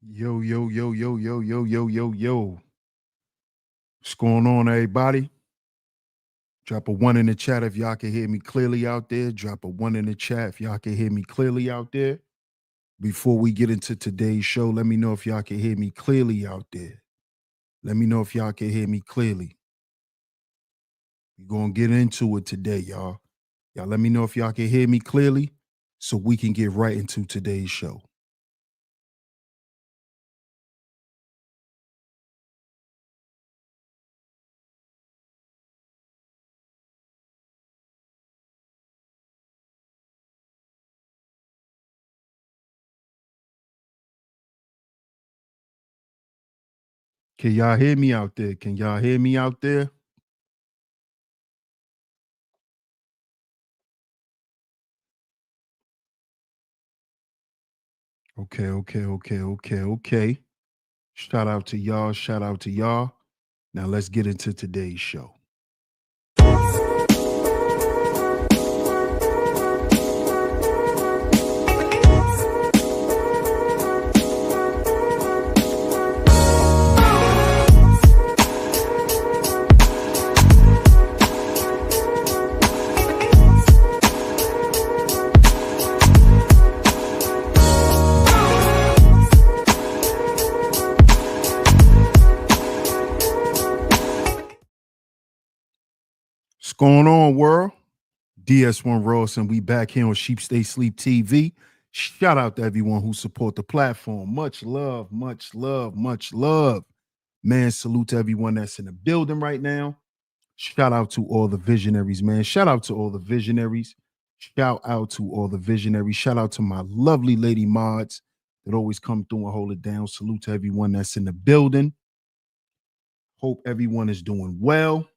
Yo, yo, yo, yo, yo, yo, yo, yo, yo. What's going on, everybody? Drop a one in the chat if y'all can hear me clearly out there. Drop a one in the chat if y'all can hear me clearly out there. Before we get into today's show, let me know if y'all can hear me clearly out there. Let me know if y'all can hear me clearly. We're going to get into it today, y'all. Y'all let me know if y'all can hear me clearly so we can get right into today's show. Can y'all hear me out there? Can y'all hear me out there? Okay, okay, okay, okay, okay. Shout out to y'all. Shout out to y'all. Now let's get into today's show. What's going on, world? DS1 Ross, and we back here on SHEEPSTAYSLEEPTV. Shout out to everyone who support the platform. Much love, much love, much love. Man, salute to everyone that's in the building right now. Shout out to all the visionaries, man. Shout out to all the visionaries. Shout out to all the visionaries. Shout out to my lovely lady mods that always come through and hold it down. Salute to everyone that's in the building. Hope everyone is doing well.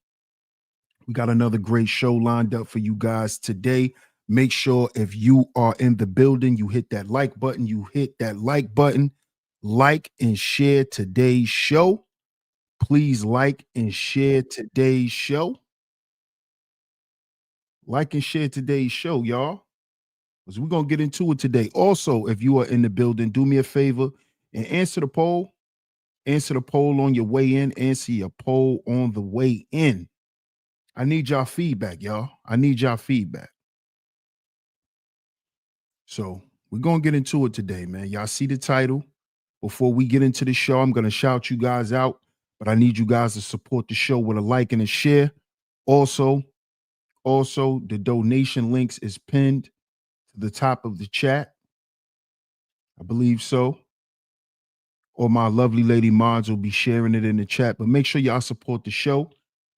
We got another great show lined up for you guys today. Make sure if you are in the building, you hit that like button. You hit that like button. Like and share today's show. Please like and share today's show. Like and share today's show, y'all. Because we're going to get into it today. Also, if you are in the building, do me a favor and answer the poll. Answer the poll on your way in. Answer your poll on the way in. I need y'all feedback, y'all. I need y'all feedback. So we're going to get into it today, man. Y'all see the title. Before we get into the show, I'm going to shout you guys out, but I need you guys to support the show with a like and a share. Also, the donation links is pinned to the top of the chat. I believe so. Or my lovely lady mods will be sharing it in the chat, but make sure y'all support the show.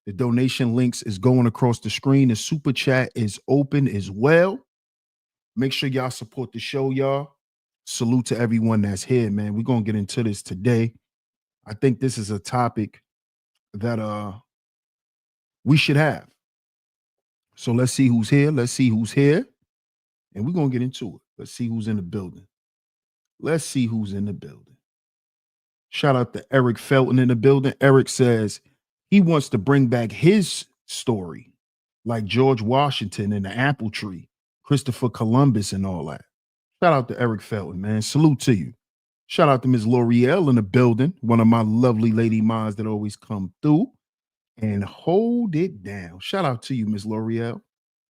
The donation links is going across the screen. The super chat is open as well. Make sure y'all support the show, y'all. Salute to everyone that's here, man. We're going to get into this today. I think this is a topic that we should have. So let's see who's here. Let's see who's here. And we're going to get into it. Let's see who's in the building. Let's see who's in the building. Shout out to Eric Felton in the building. Eric says he wants to bring back his story, like George Washington and the apple tree, Christopher Columbus and all that. Shout out to Eric Felton, man. Salute to you. Shout out to Ms. L'Oreal in the building, one of my lovely lady moms that always come through and hold it down. Shout out to you, Ms. L'Oreal.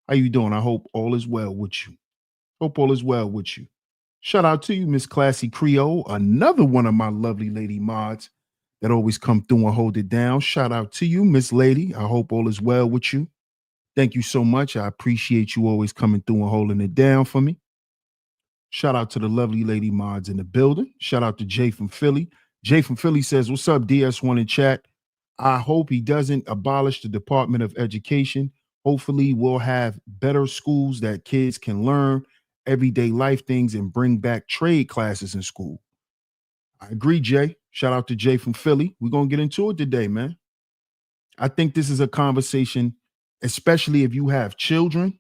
How you doing? I hope all is well with you. Hope all is well with you. Shout out to you, Miss Classy Creole, another one of my lovely lady mods that always come through and hold it down. Shout out to you, Miss Lady. I hope all is well with you. Thank you so much. I appreciate you always coming through and holding it down for me. Shout out to the lovely lady mods in the building. Shout out to Jay from Philly. Jay from Philly says, "What's up, DS1 in chat? I hope he doesn't abolish the Department of Education. Hopefully, we'll have better schools that kids can learn everyday life things and bring back trade classes in school." I agree, Jay. Shout out to Jay from Philly. We're going to get into it today, man. I think this is a conversation, especially if you have children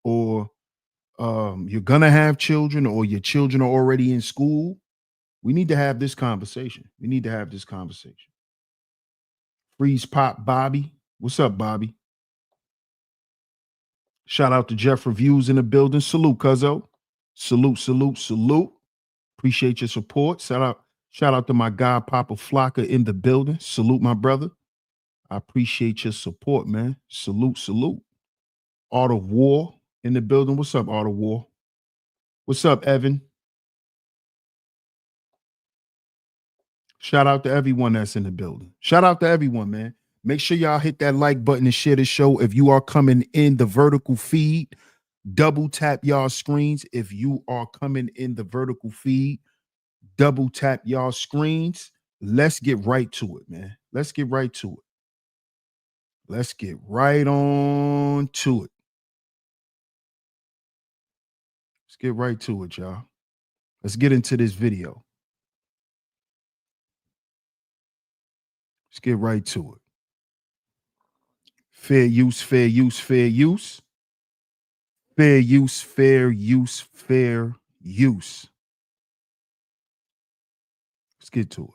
or you're going to have children or your children are already in school. We need to have this conversation. We need to have this conversation. Freeze Pop Bobby. What's up, Bobby? Shout out to Jeff Reviews in the building. Salute, cuzzo. Salute, salute, salute. Appreciate your support. Shout out to my guy, Papa Flocka in the building. Salute, my brother. I appreciate your support, man. Salute, salute. Art of War in the building. What's up, Art of War? What's up, Evan? Shout out to everyone that's in the building. Shout out to everyone, man. Make sure y'all hit that like button and share the show. If you are coming in the vertical feed, double tap y'all screens. If you are coming in the vertical feed, double tap y'all screens. Let's get right to it, man. Let's get right to it. Let's get right on to it. Let's get right to it, y'all. Let's get into this video. Let's get right to it. Fair use, fair use, fair use. Fair use, fair use, fair use. Let's get to it.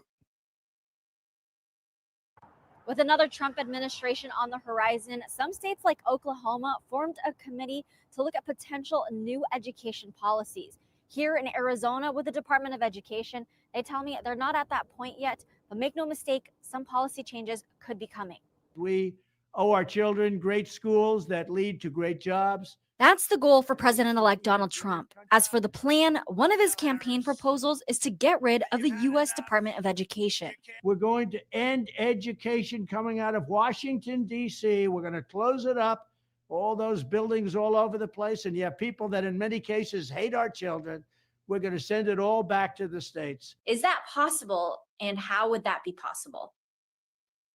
With another Trump administration on the horizon, some states like Oklahoma formed a committee to look at potential new education policies. Here in Arizona, with the Department of Education, they tell me they're not at that point yet, but make no mistake, some policy changes could be coming. We owe our children great schools that lead to great jobs. That's the goal for President-elect Donald Trump. As for the plan, one of his campaign proposals is to get rid of the U.S. Department of Education. We're going to end education coming out of Washington, D.C. We're going to close it up, all those buildings all over the place. And you have people that in many cases hate our children. We're going to send it all back to the states. Is that possible? And how would that be possible?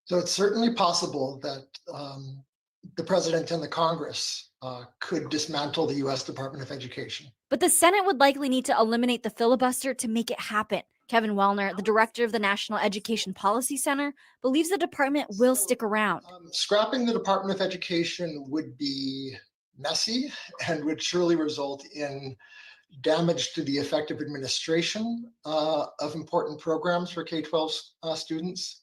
So it's certainly possible that the president and the Congress could dismantle the U.S. Department of Education. But the Senate would likely need to eliminate the filibuster to make it happen. Kevin Wellner, the director of the National Education Policy Center, believes the department will stick around. Scrapping the Department of Education would be messy and would surely result in damage to the effective administration of important programs for K-12 students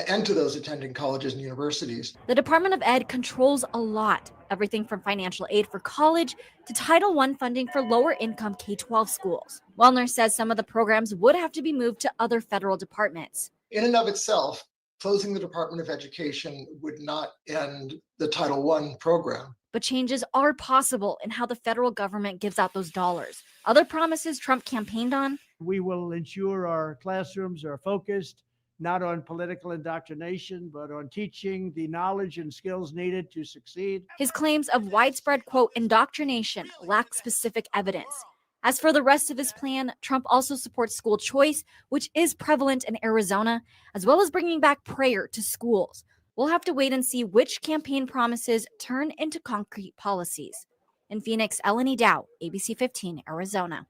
and to those attending colleges and universities. The Department of Ed controls a lot, everything from financial aid for college to Title I funding for lower-income K-12 schools. Wellner says some of the programs would have to be moved to other federal departments. In and of itself, closing the Department of Education would not end the Title I program. But changes are possible in how the federal government gives out those dollars. Other promises Trump campaigned on? We will ensure our classrooms are focused not on political indoctrination, but on teaching the knowledge and skills needed to succeed. His claims of widespread, quote, indoctrination lack specific evidence. As for the rest of his plan, Trump also supports school choice, which is prevalent in Arizona, as well as bringing back prayer to schools. We'll have to wait and see which campaign promises turn into concrete policies. In Phoenix, Eleni Dow, ABC 15, Arizona.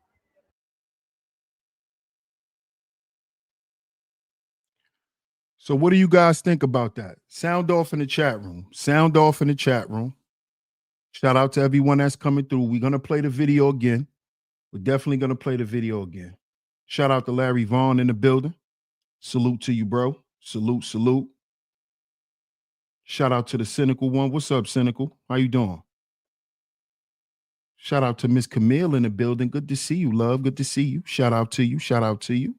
So what do you guys think about that? Sound off in the chat room. Sound off in the chat room. Shout out to everyone that's coming through. We're going to play the video again. We're definitely going to play the video again. Shout out to Larry Vaughn in the building. Salute to you, bro. Salute, salute. Shout out to the Cynical one. What's up, Cynical? How you doing? Shout out to Miss Camille in the building. Good to see you, love. Good to see you. Shout out to you. Shout out to you.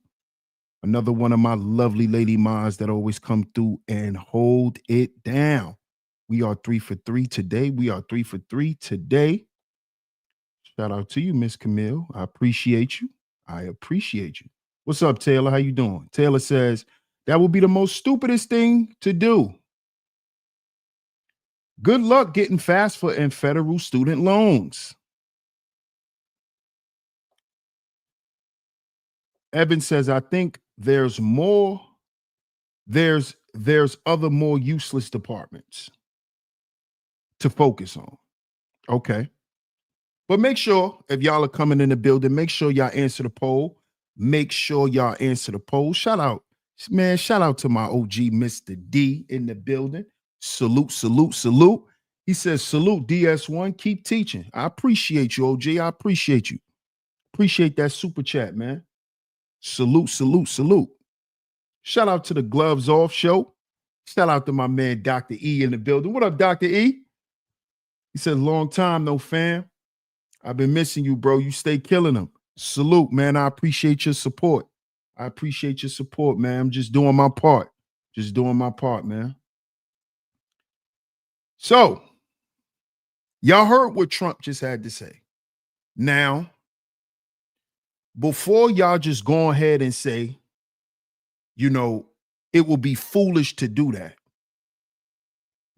Another one of my lovely lady moms that always come through and hold it down. We are 3 for 3 today. We are 3 for 3 today. Shout out to you, Miss Camille. I appreciate you. I appreciate you. What's up, Taylor? How you doing? Taylor says, that would be the most stupidest thing to do. Good luck getting FAFSA and federal student loans. Evan says, I think there's other more useless departments to focus on. Okay. But make sure if y'all are coming in the building, make sure y'all answer the poll. Make sure y'all answer the poll. Shout out, man. Shout out to my OG, Mr. D in the building. Salute, salute, salute. He says, salute DS1. Keep teaching. I appreciate you, OG. I appreciate you. Appreciate that super chat, man. Salute, salute, salute. Shout out to the Gloves Off show. Shout out to my man, Dr. E in the building. What up, Dr. E? He said, long time, no fam. I've been missing you, bro. You stay killing them. Salute, man. I appreciate your support. I appreciate your support, man. I'm just doing my part. Just doing my part, man. So, y'all heard what Trump just had to say. Now, before y'all just go ahead and say, you know, it will be foolish to do that.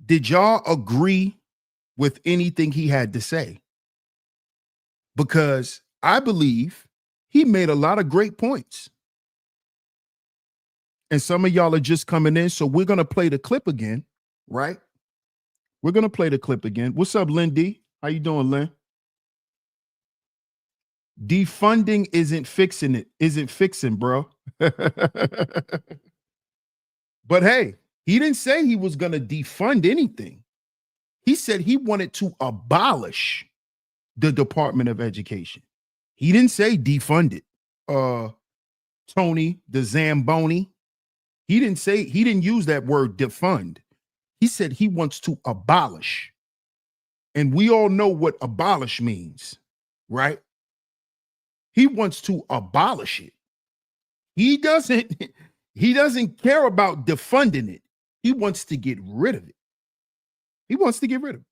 Did y'all agree with anything he had to say? Because I believe he made a lot of great points. And some of y'all are just coming in, so we're going to play the clip again, right? We're going to play the clip again. What's up, Lynn D? How you doing, Lynn? Defunding isn't fixing, bro. But hey, he didn't say he was going to defund anything. He said he wanted to abolish the Department of Education. He didn't say defund it. Tony the Zamboni, he didn't use that word defund. He said he wants to abolish. And we all know what abolish means, right? He wants to abolish it. He doesn't care about defunding it. He wants to get rid of it. He wants to get rid of it.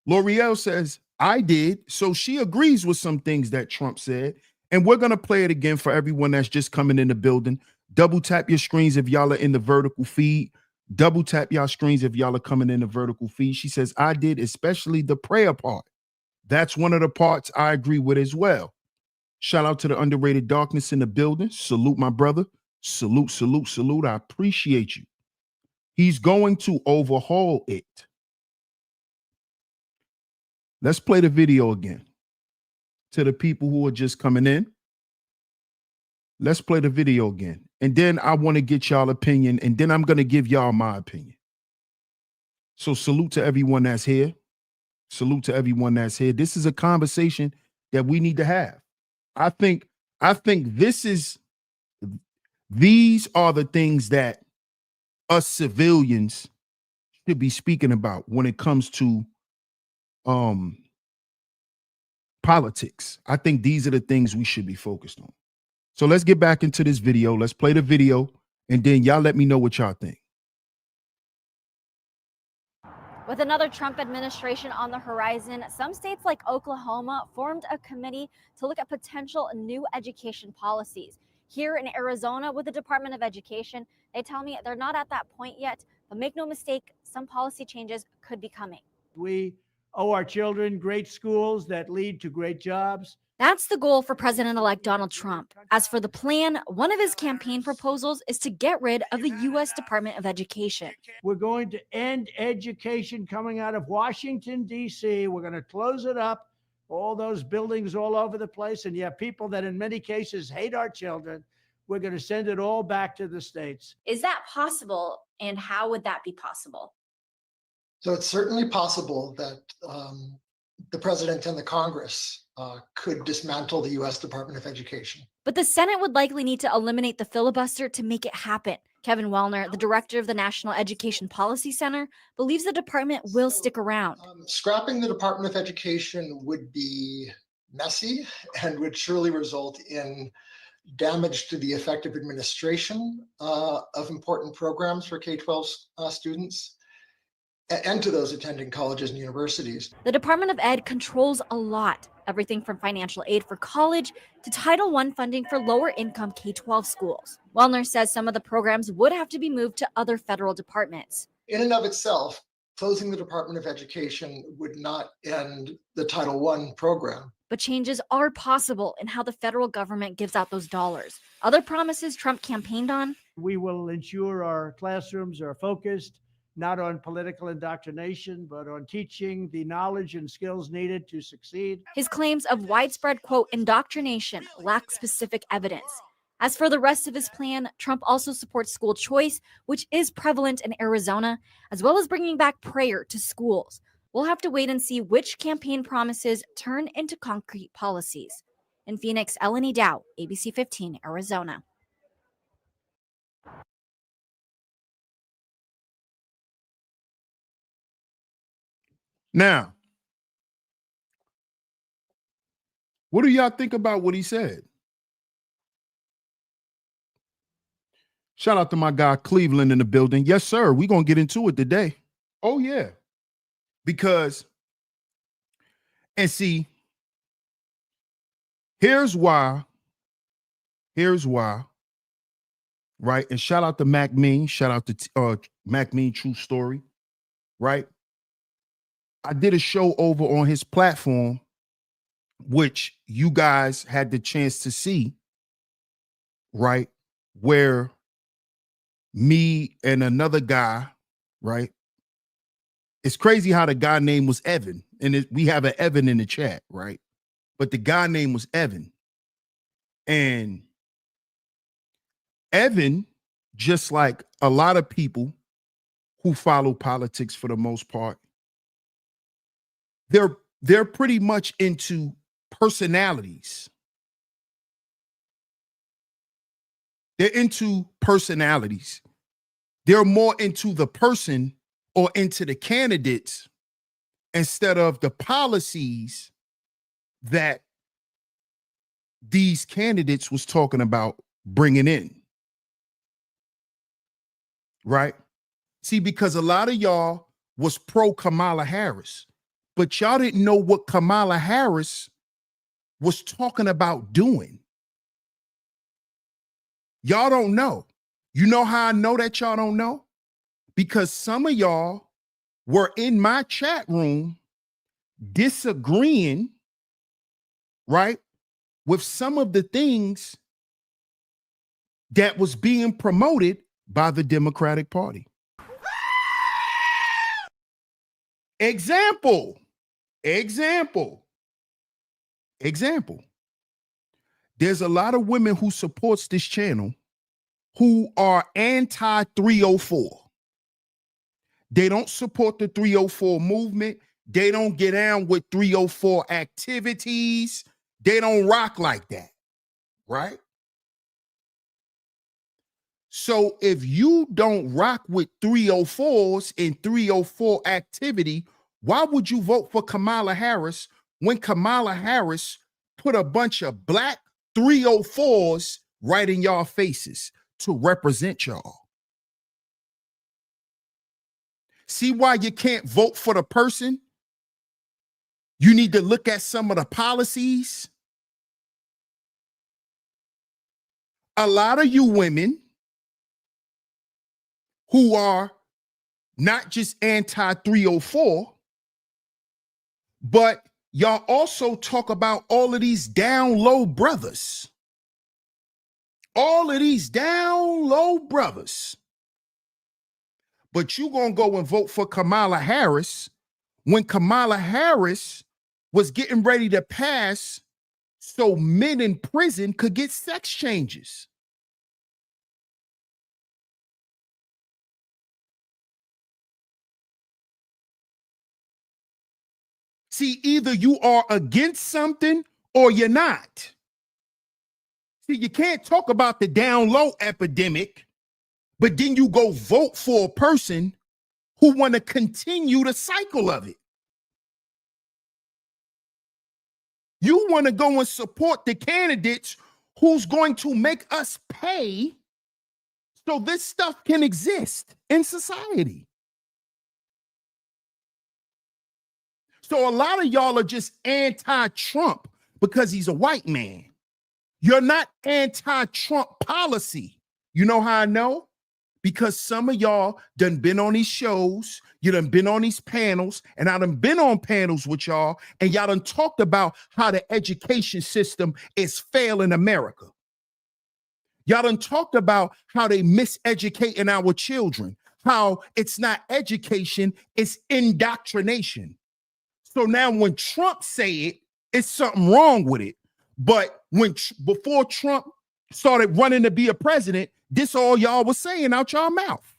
L'Oreal says, I did. So she agrees with some things that Trump said. And we're going to play it again for everyone that's just coming in the building. Double tap your screens if y'all are in the vertical feed. Double tap y'all screens if y'all are coming in the vertical feed. She says, I did, especially the prayer part. That's one of the parts I agree with as well. Shout out to the underrated darkness in the building. Salute, my brother. Salute, salute, salute. I appreciate you. He's going to overhaul it. Let's play the video again. To the people who are just coming in, let's play the video again. And then I want to get y'all opinion, and then I'm going to give y'all my opinion. So salute to everyone that's here. Salute to everyone that's here. This is a conversation that we need to have. I think these are the things that us civilians should be speaking about when it comes to politics. I think these are the things we should be focused on. So let's get back into this video. Let's play the video, and then y'all let me know what y'all think. With another Trump administration on the horizon, some states like Oklahoma formed a committee to look at potential new education policies. Here in Arizona, with the Department of Education, they tell me they're not at that point yet, but make no mistake, some policy changes could be coming. We owe our children great schools that lead to great jobs. That's the goal for President-elect Donald Trump. As for the plan, one of his campaign proposals is to get rid of the U.S. Department of Education. We're going to end education coming out of Washington, D.C. We're going to close it up, all those buildings all over the place. And you have people that in many cases hate our children. We're going to send it all back to the states. Is that possible? And how would that be possible? So it's certainly possible that the president and the Congress could dismantle the U.S. Department of Education. But the Senate would likely need to eliminate the filibuster to make it happen. Kevin Wellner, the director of the National Education Policy Center, believes the department will stick around. Scrapping the Department of Education would be messy and would surely result in damage to the effective administration of important programs for K-12 students and to those attending colleges and universities. The Department of Ed controls a lot, everything from financial aid for college to Title I funding for lower-income K-12 schools. Wellner says some of the programs would have to be moved to other federal departments. In and of itself, closing the Department of Education would not end the Title I program. But changes are possible in how the federal government gives out those dollars. Other promises Trump campaigned on? We will ensure our classrooms are focused not on political indoctrination, but on teaching the knowledge and skills needed to succeed. His claims of widespread, quote, indoctrination lack specific evidence. As for the rest of his plan, Trump also supports school choice, which is prevalent in Arizona, as well as bringing back prayer to schools. We'll have to wait and see which campaign promises turn into concrete policies. In Phoenix, Eleni Dow, ABC 15, Arizona. Now, what do y'all think about what he said? Shout out to my guy Cleveland in the building. Yes, sir. We're going to get into it today. Oh, yeah. Because, and see, here's why, right? And shout out to Mac Mean. Shout out to Mac Mean True Story, right? I did a show over on his platform, which you guys had the chance to see, right? Where me and another guy, right? It's crazy how the guy name was Evan, and we have an Evan in the chat, right? But the guy name was Evan. And Evan, just like a lot of people who follow politics for the most part, they're pretty much into personalities. They're into personalities. They're more into the person or into the candidates instead of the policies that these candidates was talking about bringing in. Right? See, because a lot of y'all was pro Kamala Harris, but y'all didn't know what Kamala Harris was talking about doing. Y'all don't know. You know how I know that y'all don't know? Because some of y'all were in my chat room disagreeing, right, with some of the things that was being promoted by the Democratic Party. Example. There's a lot of women who supports this channel who are anti-304. They don't support the 304 movement. They don't get down with 304 activities. They don't rock like that, right? So if you don't rock with 304s and 304 activity, why would you vote for Kamala Harris when Kamala Harris put a bunch of black 304s right in y'all faces to represent y'all? See why you can't vote for the person? You need to look at some of the policies. A lot of you women who are not just anti-304, but y'all also talk about all of these down low brothers. All of these down low brothers. But you gonna go and vote for Kamala Harris when Kamala Harris was getting ready to pass so men in prison could get sex changes. See, either you are against something or you're not. See, you can't talk about the down low epidemic, but then you go vote for a person who want to continue the cycle of it. You want to go and support the candidates who's going to make us pay so this stuff can exist in society. So a lot of y'all are just anti-Trump because he's a white man. You're not anti-Trump policy. You know how I know? Because some of y'all done been on these shows, you done been on these panels, and I done been on panels with y'all, and y'all done talked about how the education system is failing America. Y'all done talked about how they miseducating our children, how it's not education, it's indoctrination. So now when Trump say it, it's something wrong with it. But before Trump started running to be a president, this all y'all was saying out y'all mouth.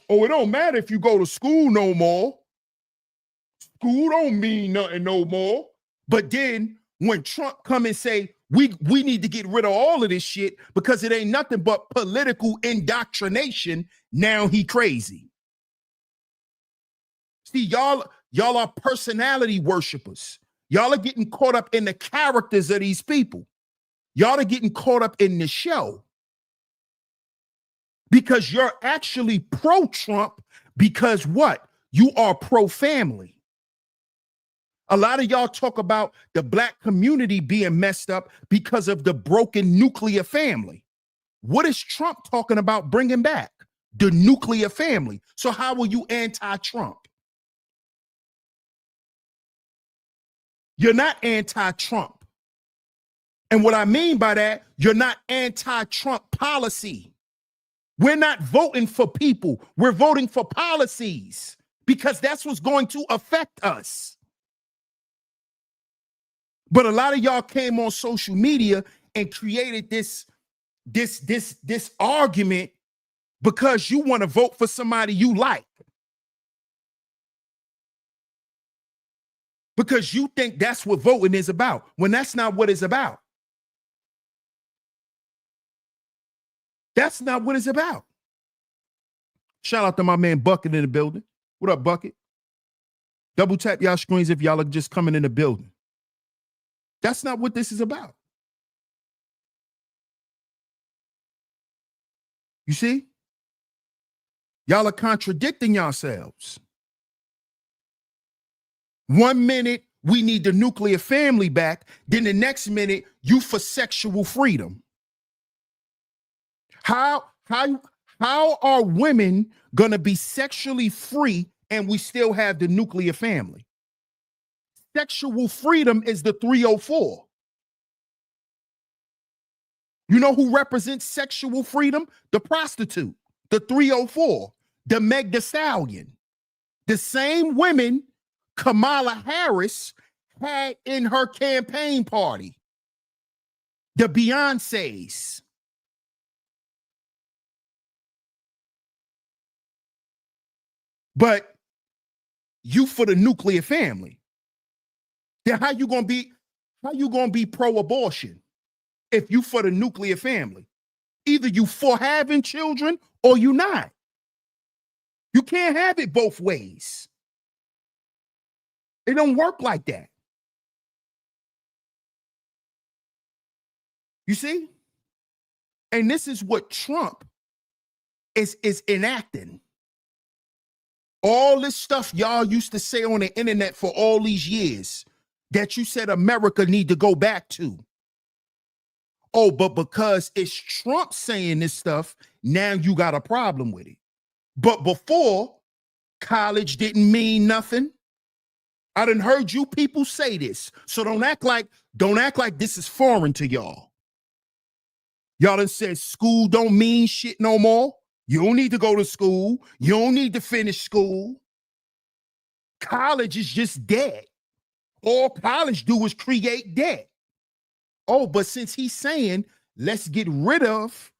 Oh, it don't matter if you go to school no more. School don't mean nothing no more. But then when Trump come and say, we need to get rid of all of this shit because it ain't nothing but political indoctrination, now he crazy. See, y'all are personality worshipers. Y'all are getting caught up in the characters of these people. Y'all are getting caught up in the show. because you're actually pro-Trump because what? You are pro-family. A lot of y'all talk about the black community being messed up because of the broken nuclear family. What is Trump talking about bringing back? The nuclear family. So how are you anti-Trump? You're not anti-Trump. And what I mean by that, you're not anti-Trump policy. We're not voting for people. We're voting for policies because that's what's going to affect us. But a lot of y'all came on social media and created this argument because you want to vote for somebody you like. Because you think that's what voting is about, when that's not what it's about. That's not what it's about. Shout out to my man Bucket in the building. What up, Bucket? Double tap y'all screens if y'all are just coming in the building. That's not what this is about. You see? Y'all are contradicting yourselves. 1 minute, we need the nuclear family back. Then the next minute, you for sexual freedom. How are women going to be sexually free and we still have the nuclear family? Sexual freedom is the 304. You know who represents sexual freedom? The prostitute, the 304, the Meg Thee Stallion. The same women Kamala Harris had in her campaign party. The Beyoncés. But you for the nuclear family. Then how you gonna be pro-abortion if you for the nuclear family? Either you for having children or you not. You can't have it both ways. It don't work like that. You see? And this is what Trump is enacting. All this stuff y'all used to say on the internet for all these years that you said America need to go back to. Oh, but because it's Trump saying this stuff, now you got a problem with it. But before, college didn't mean nothing. I done heard you people say this. So don't act like this is foreign to y'all. Y'all done said school don't mean shit no more. You don't need to go to school. You don't need to finish school. College is just dead. All college do is create debt. Oh, but since he's saying, let's get rid of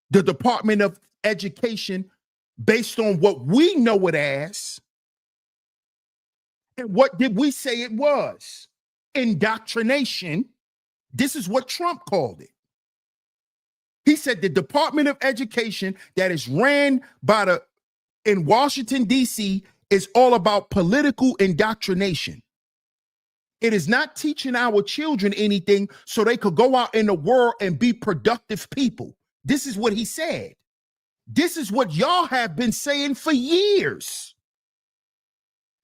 the Department of Education based on what we know it as, and what did we say it was? Indoctrination. This is what Trump called it. He said the Department of Education that is ran by in Washington, D.C. is all about political indoctrination. It is not teaching our children anything so they could go out in the world and be productive people. This is what he said. This is what y'all have been saying for years.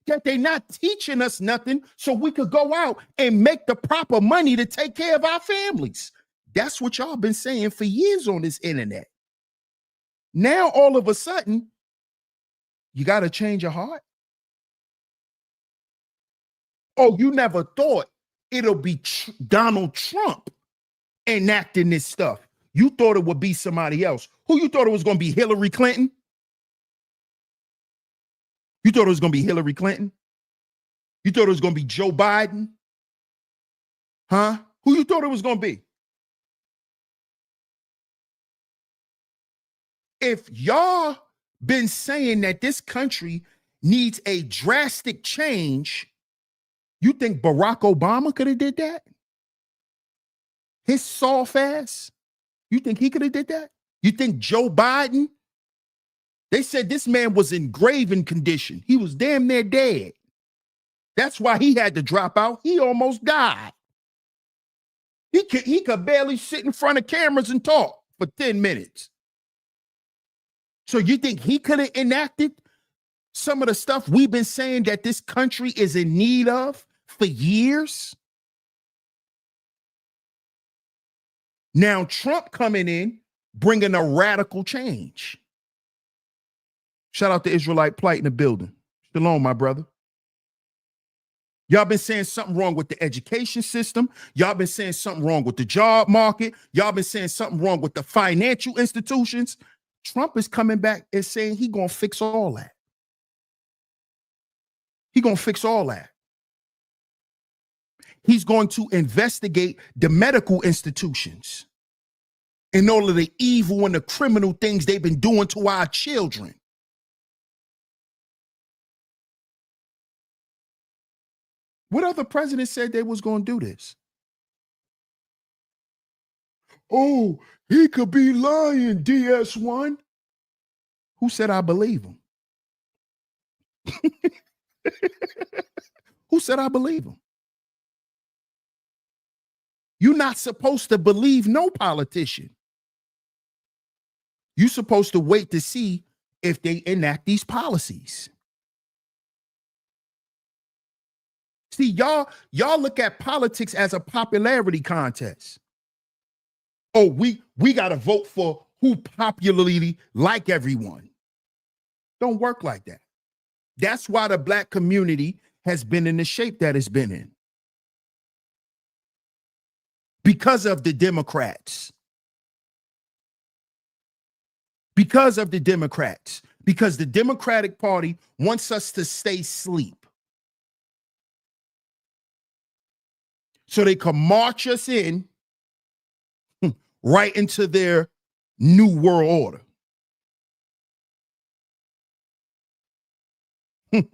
That they're not teaching us nothing so we could go out and make the proper money to take care of our families. That's what y'all been saying for years on this internet. Now, all of a sudden, you got to change your heart. Oh, you never thought it'll be Donald Trump enacting this stuff. You thought it would be somebody else. Who you thought it was going to be? Hillary Clinton? You thought it was going to be Hillary Clinton? You thought it was going to be Joe Biden? Huh? Who you thought it was going to be? If y'all been saying that this country needs a drastic change, you think Barack Obama could have did that? His soft ass? You think he could have did that? You think Joe Biden? They said this man was in grave condition. He was damn near dead. That's why he had to drop out. He almost died. He could barely sit in front of cameras and talk for 10 minutes. So you think he could have enacted some of the stuff we've been saying that this country is in need of for years? Now Trump coming in, bringing a radical change. Shout out to Israelite Plight in the building. Shalom, my brother. Y'all been saying something wrong with the education system. Y'all been saying something wrong with the job market. Y'all been saying something wrong with the financial institutions. Trump is coming back and saying he gonna fix all that. He gonna fix all that. He's going to investigate the medical institutions and all of the evil and the criminal things they've been doing to our children. What other president said they was going to do this? Oh, he could be lying, DS1. Who said I believe him? Who said I believe him? You're not supposed to believe no politician. You're supposed to wait to see if they enact these policies. See, y'all look at politics as a popularity contest. Oh, we got to vote for who popularly like everyone. Don't work like that. That's why the black community has been in the shape that it's been in. Because of the Democrats. Because of the Democrats. Because the Democratic Party wants us to stay asleep. So they can march us in right into their new world order.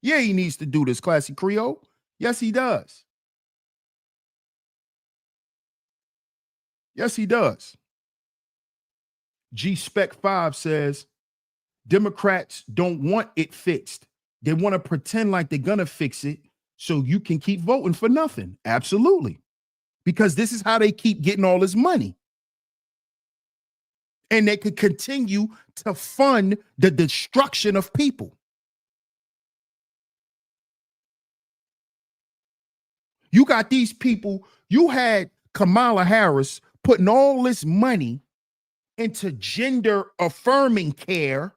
Yeah, he needs to do this, Classy Creole. Yes, he does. Yes, he does. G Spec 5 says, Democrats don't want it fixed. They want to pretend like they're going to fix it so you can keep voting for nothing. Absolutely. Because this is how they keep getting all this money. And they could continue to fund the destruction of people. You got these people, you had Kamala Harris putting all this money into gender affirming care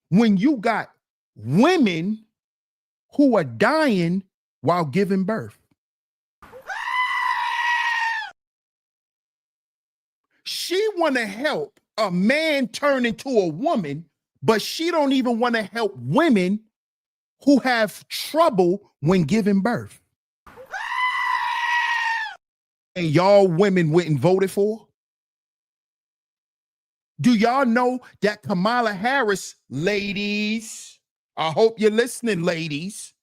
when you got women who are dying while giving birth. She want to help a man turn into a woman, but she don't even want to help women who have trouble when giving birth. And y'all women went and voted for? Do y'all know that Kamala Harris, ladies, I hope you're listening, ladies.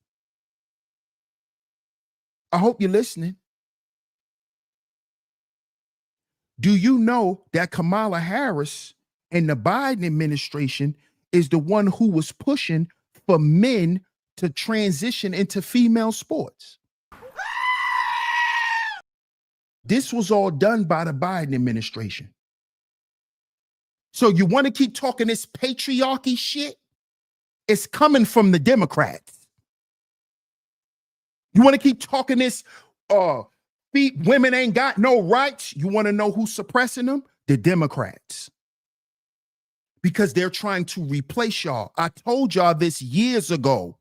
I hope you're listening. Do you know that Kamala Harris and the Biden administration is the one who was pushing for men to transition into female sports? This was all done by the Biden administration. So you want to keep talking this patriarchy shit? It's coming from the Democrats. You want to keep talking this women ain't got no rights? You want to know who's suppressing them? The Democrats. Because they're trying to replace y'all. I told y'all this years ago.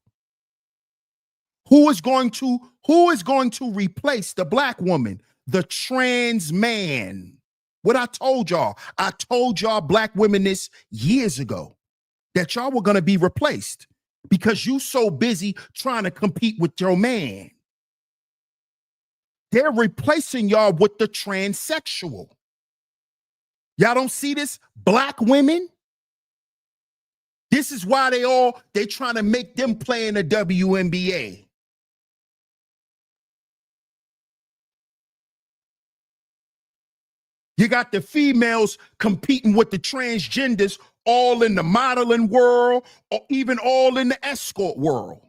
Who is going to replace the black woman? The trans man. What I told y'all black women this years ago, that y'all were going to be replaced because you so busy trying to compete with your man. They're replacing y'all with the transsexual. Y'all don't see this? Black women. This is why they trying to make them play in the WNBA. You got the females competing with the transgenders all in the modeling world or even all in the escort world.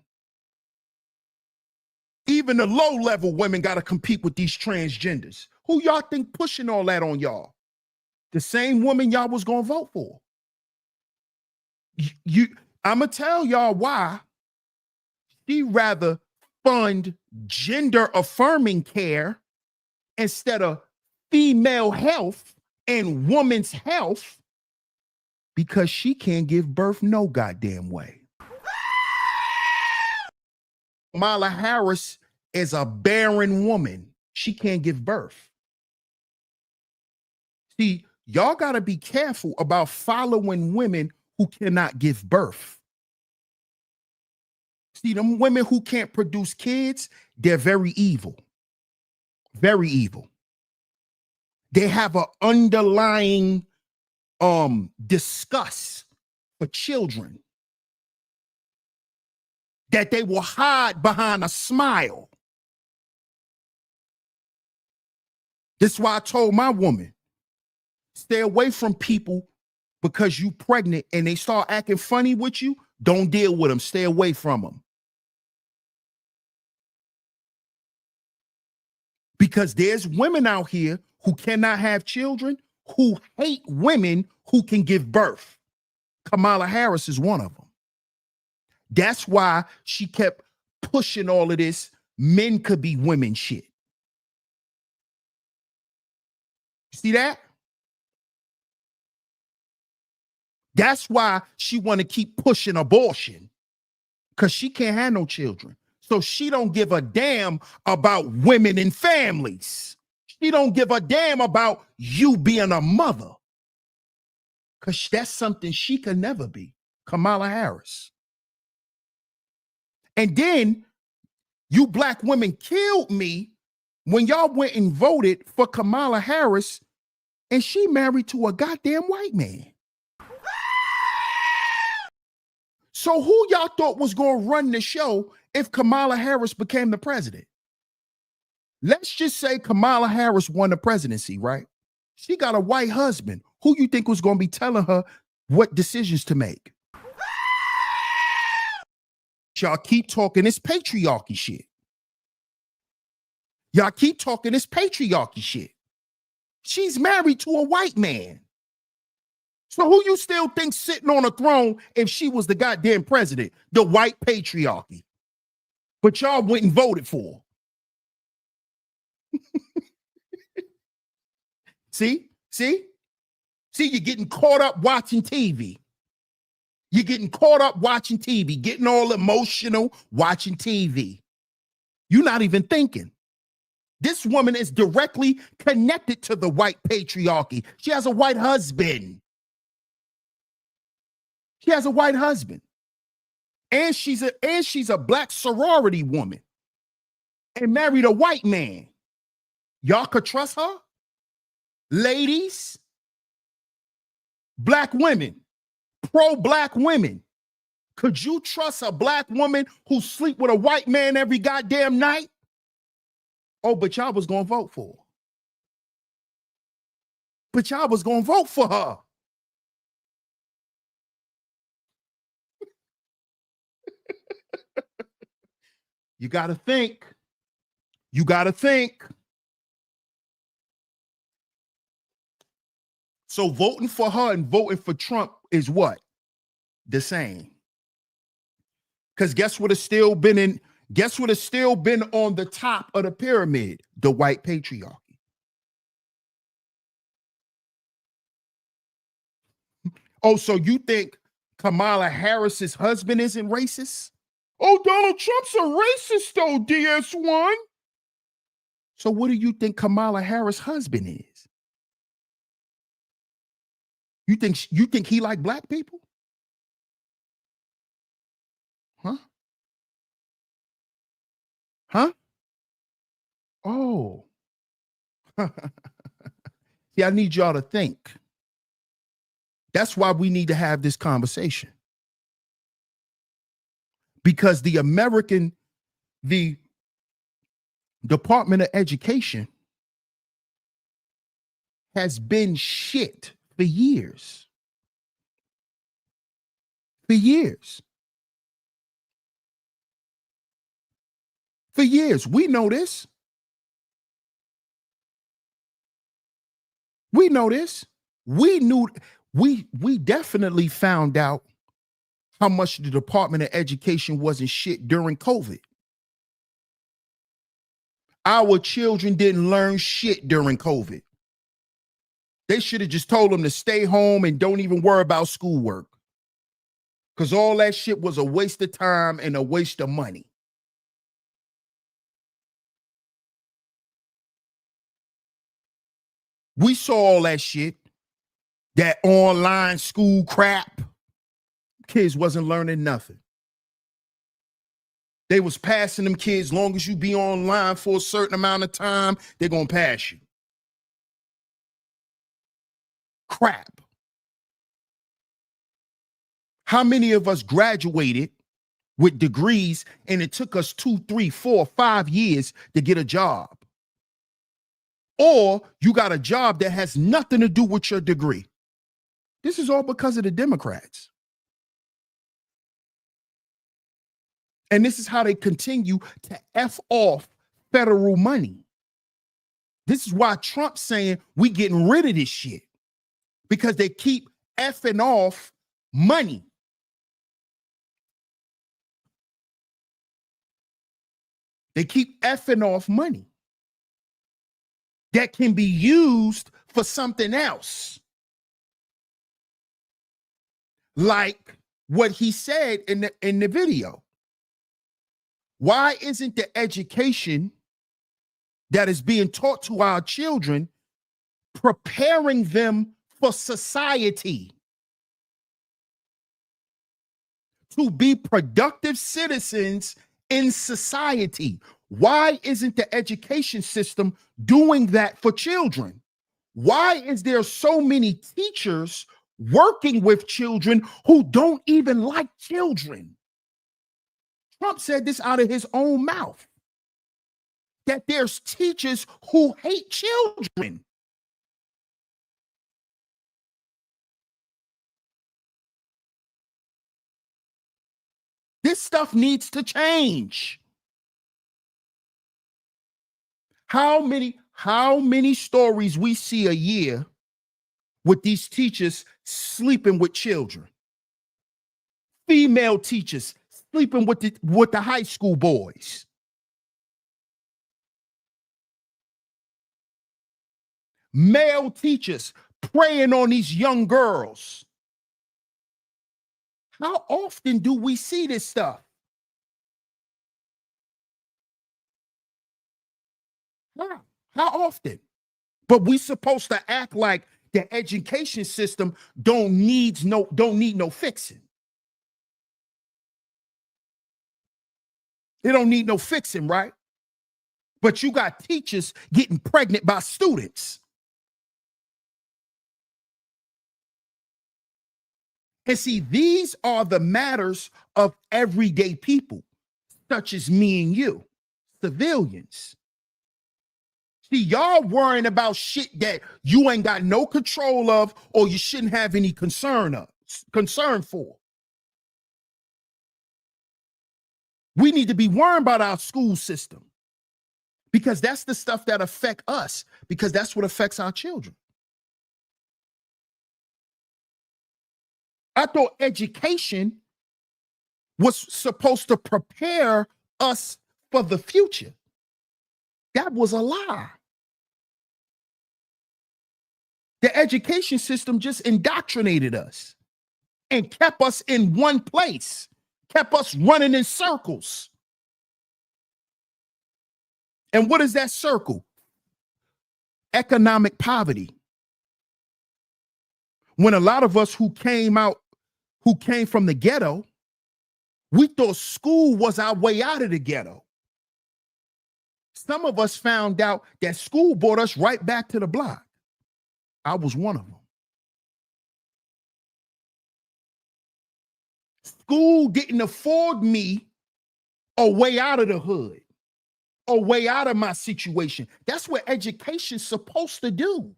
Even the low-level women got to compete with these transgenders. Who y'all think pushing all that on y'all? The same woman y'all was gonna vote for. I'm gonna tell y'all why. She rather fund gender affirming care instead of female health and woman's health because she can't give birth no goddamn way. Kamala Harris is a barren woman. She can't give birth. See, y'all got to be careful about following women who cannot give birth. See, them women who can't produce kids, they're very evil. Very evil. They have an underlying disgust for children that they will hide behind a smile. This is why I told my woman, stay away from people because you pregnant and they start acting funny with you. Don't deal with them. Stay away from them. Because there's women out here who cannot have children, who hate women who can give birth. Kamala Harris is one of them. That's why she kept pushing all of this men could be women shit. See that? That's why she want to keep pushing abortion, because she can't have no children. So she don't give a damn about women and families. She don't give a damn about you being a mother, because that's something she can never be. Kamala Harris. And then you black women killed me when y'all went and voted for Kamala Harris and she married to a goddamn white man. So who y'all thought was going to run the show if Kamala Harris became the president? Let's just say Kamala Harris won the presidency, right? She got a white husband. Who you think was going to be telling her what decisions to make? Y'all keep talking this patriarchy shit. Y'all keep talking this patriarchy shit. She's married to a white man. So who you still think sitting on a throne if she was the goddamn president? The white patriarchy. But y'all went and voted for her. See, you're getting caught up watching TV. You're getting caught up watching TV, getting all emotional watching TV. You're not even thinking. This woman is directly connected to the white patriarchy. She has a white husband. She has a white husband. And she's a black sorority woman and married a white man. Y'all could trust her? Ladies, black women, pro-black women. Could you trust a black woman who sleep with a white man every goddamn night? Oh, but y'all was going to vote for her. But y'all was going to vote for her. You got to think. You got to think. So voting for her and voting for Trump is what? The same. Because guess what has still been on the top of the pyramid? The white patriarchy. Oh, so you think Kamala Harris's husband isn't racist? Oh, Donald Trump's a racist though, DS1. So what do you think Kamala Harris' husband is? You think he like black people? Huh? Huh? Oh. See, I need y'all to think. That's why we need to have this conversation. Because the Department of Education has been shit for years. For years. For years. We know this. We know this. We knew, we definitely found out how much the Department of Education wasn't shit during COVID. Our children didn't learn shit during COVID. They should have just told them to stay home and don't even worry about schoolwork. Because all that shit was a waste of time and a waste of money. We saw all that shit, that online school crap. Kids wasn't learning nothing. They was passing them kids. Long as you be online for a certain amount of time, they're going to pass you. Crap. How many of us graduated with degrees and it took us 2, 3, 4, 5 years to get a job? Or you got a job that has nothing to do with your degree. This is all because of the Democrats. And this is how they continue to F off federal money. This is why Trump's saying we getting rid of this shit, because they keep effing off money. They keep effing off money that can be used for something else. Like what he said in the video. Why isn't the education that is being taught to our children preparing them for society, to be productive citizens in society? Why isn't the education system doing that for children? Why is there so many teachers working with children who don't even like children? Trump said this out of his own mouth, that there's teachers who hate children. This stuff needs to change. How many stories we see a year with these teachers sleeping with children? Female teachers sleeping with the high school boys. Male teachers preying on these young girls. How often do we see this stuff? How often? But we supposed to act like the education system don't need no fixing. They don't need no fixing, right? But you got teachers getting pregnant by students. And see, these are the matters of everyday people, such as me and you, civilians. See, y'all worrying about shit that you ain't got no control of or you shouldn't have any concern for. We need to be worrying about our school system, because that's the stuff that affect us, because that's what affects our children. I thought education was supposed to prepare us for the future. That was a lie. The education system just indoctrinated us and kept us in one place, kept us running in circles. And what is that circle? Economic poverty. When a lot of us who came from the ghetto, we thought school was our way out of the ghetto. Some of us found out that school brought us right back to the block. I was one of them. School didn't afford me a way out of the hood, a way out of my situation. That's what education's supposed to do.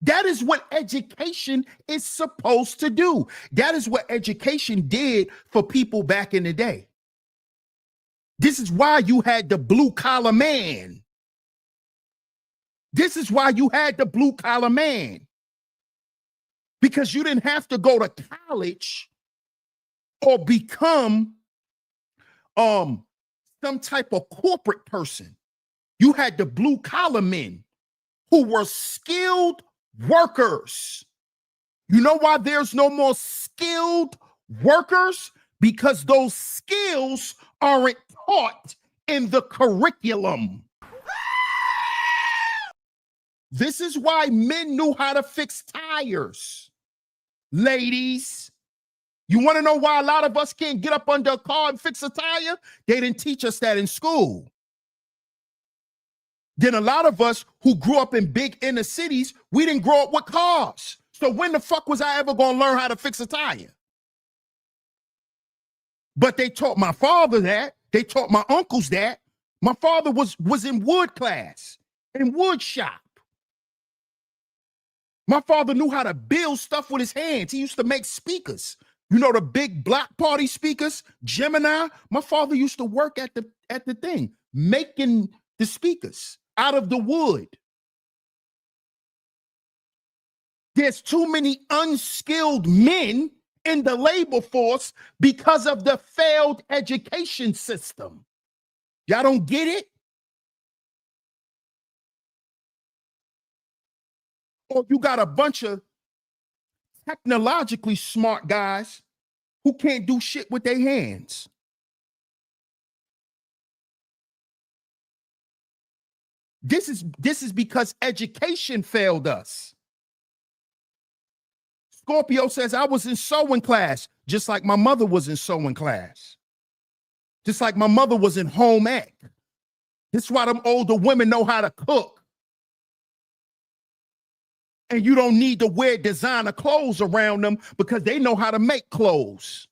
That is what education is supposed to do. That is what education did for people back in the day. This is why you had the blue collar man. This is why you had the blue collar man. because you didn't have to go to college or become some type of corporate person. You had the blue collar men who were skilled workers. You know why there's no more skilled workers? Because those skills aren't taught in the curriculum. This is why men knew how to fix tires. Ladies, you want to know why a lot of us can't get up under a car and fix a tire? They didn't teach us that in school. Then a lot of us who grew up in big inner cities, we didn't grow up with cars. So when the fuck was I ever going to learn how to fix a tire? But they taught my father that. They taught my uncles that. My father was in wood class, in wood shop. My father knew how to build stuff with his hands. He used to make speakers. You know the big block party speakers, Gemini? My father used to work at the thing, making the speakers out of the wood. There's too many unskilled men in the labor force because of the failed education system. Y'all don't get it? Or you got a bunch of technologically smart guys who can't do shit with their hands. This is because education failed us. Scorpio says, I was in sewing class, just like my mother was in sewing class. Just like my mother was in home ec. This is why them older women know how to cook. And you don't need to wear designer clothes around them because they know how to make clothes.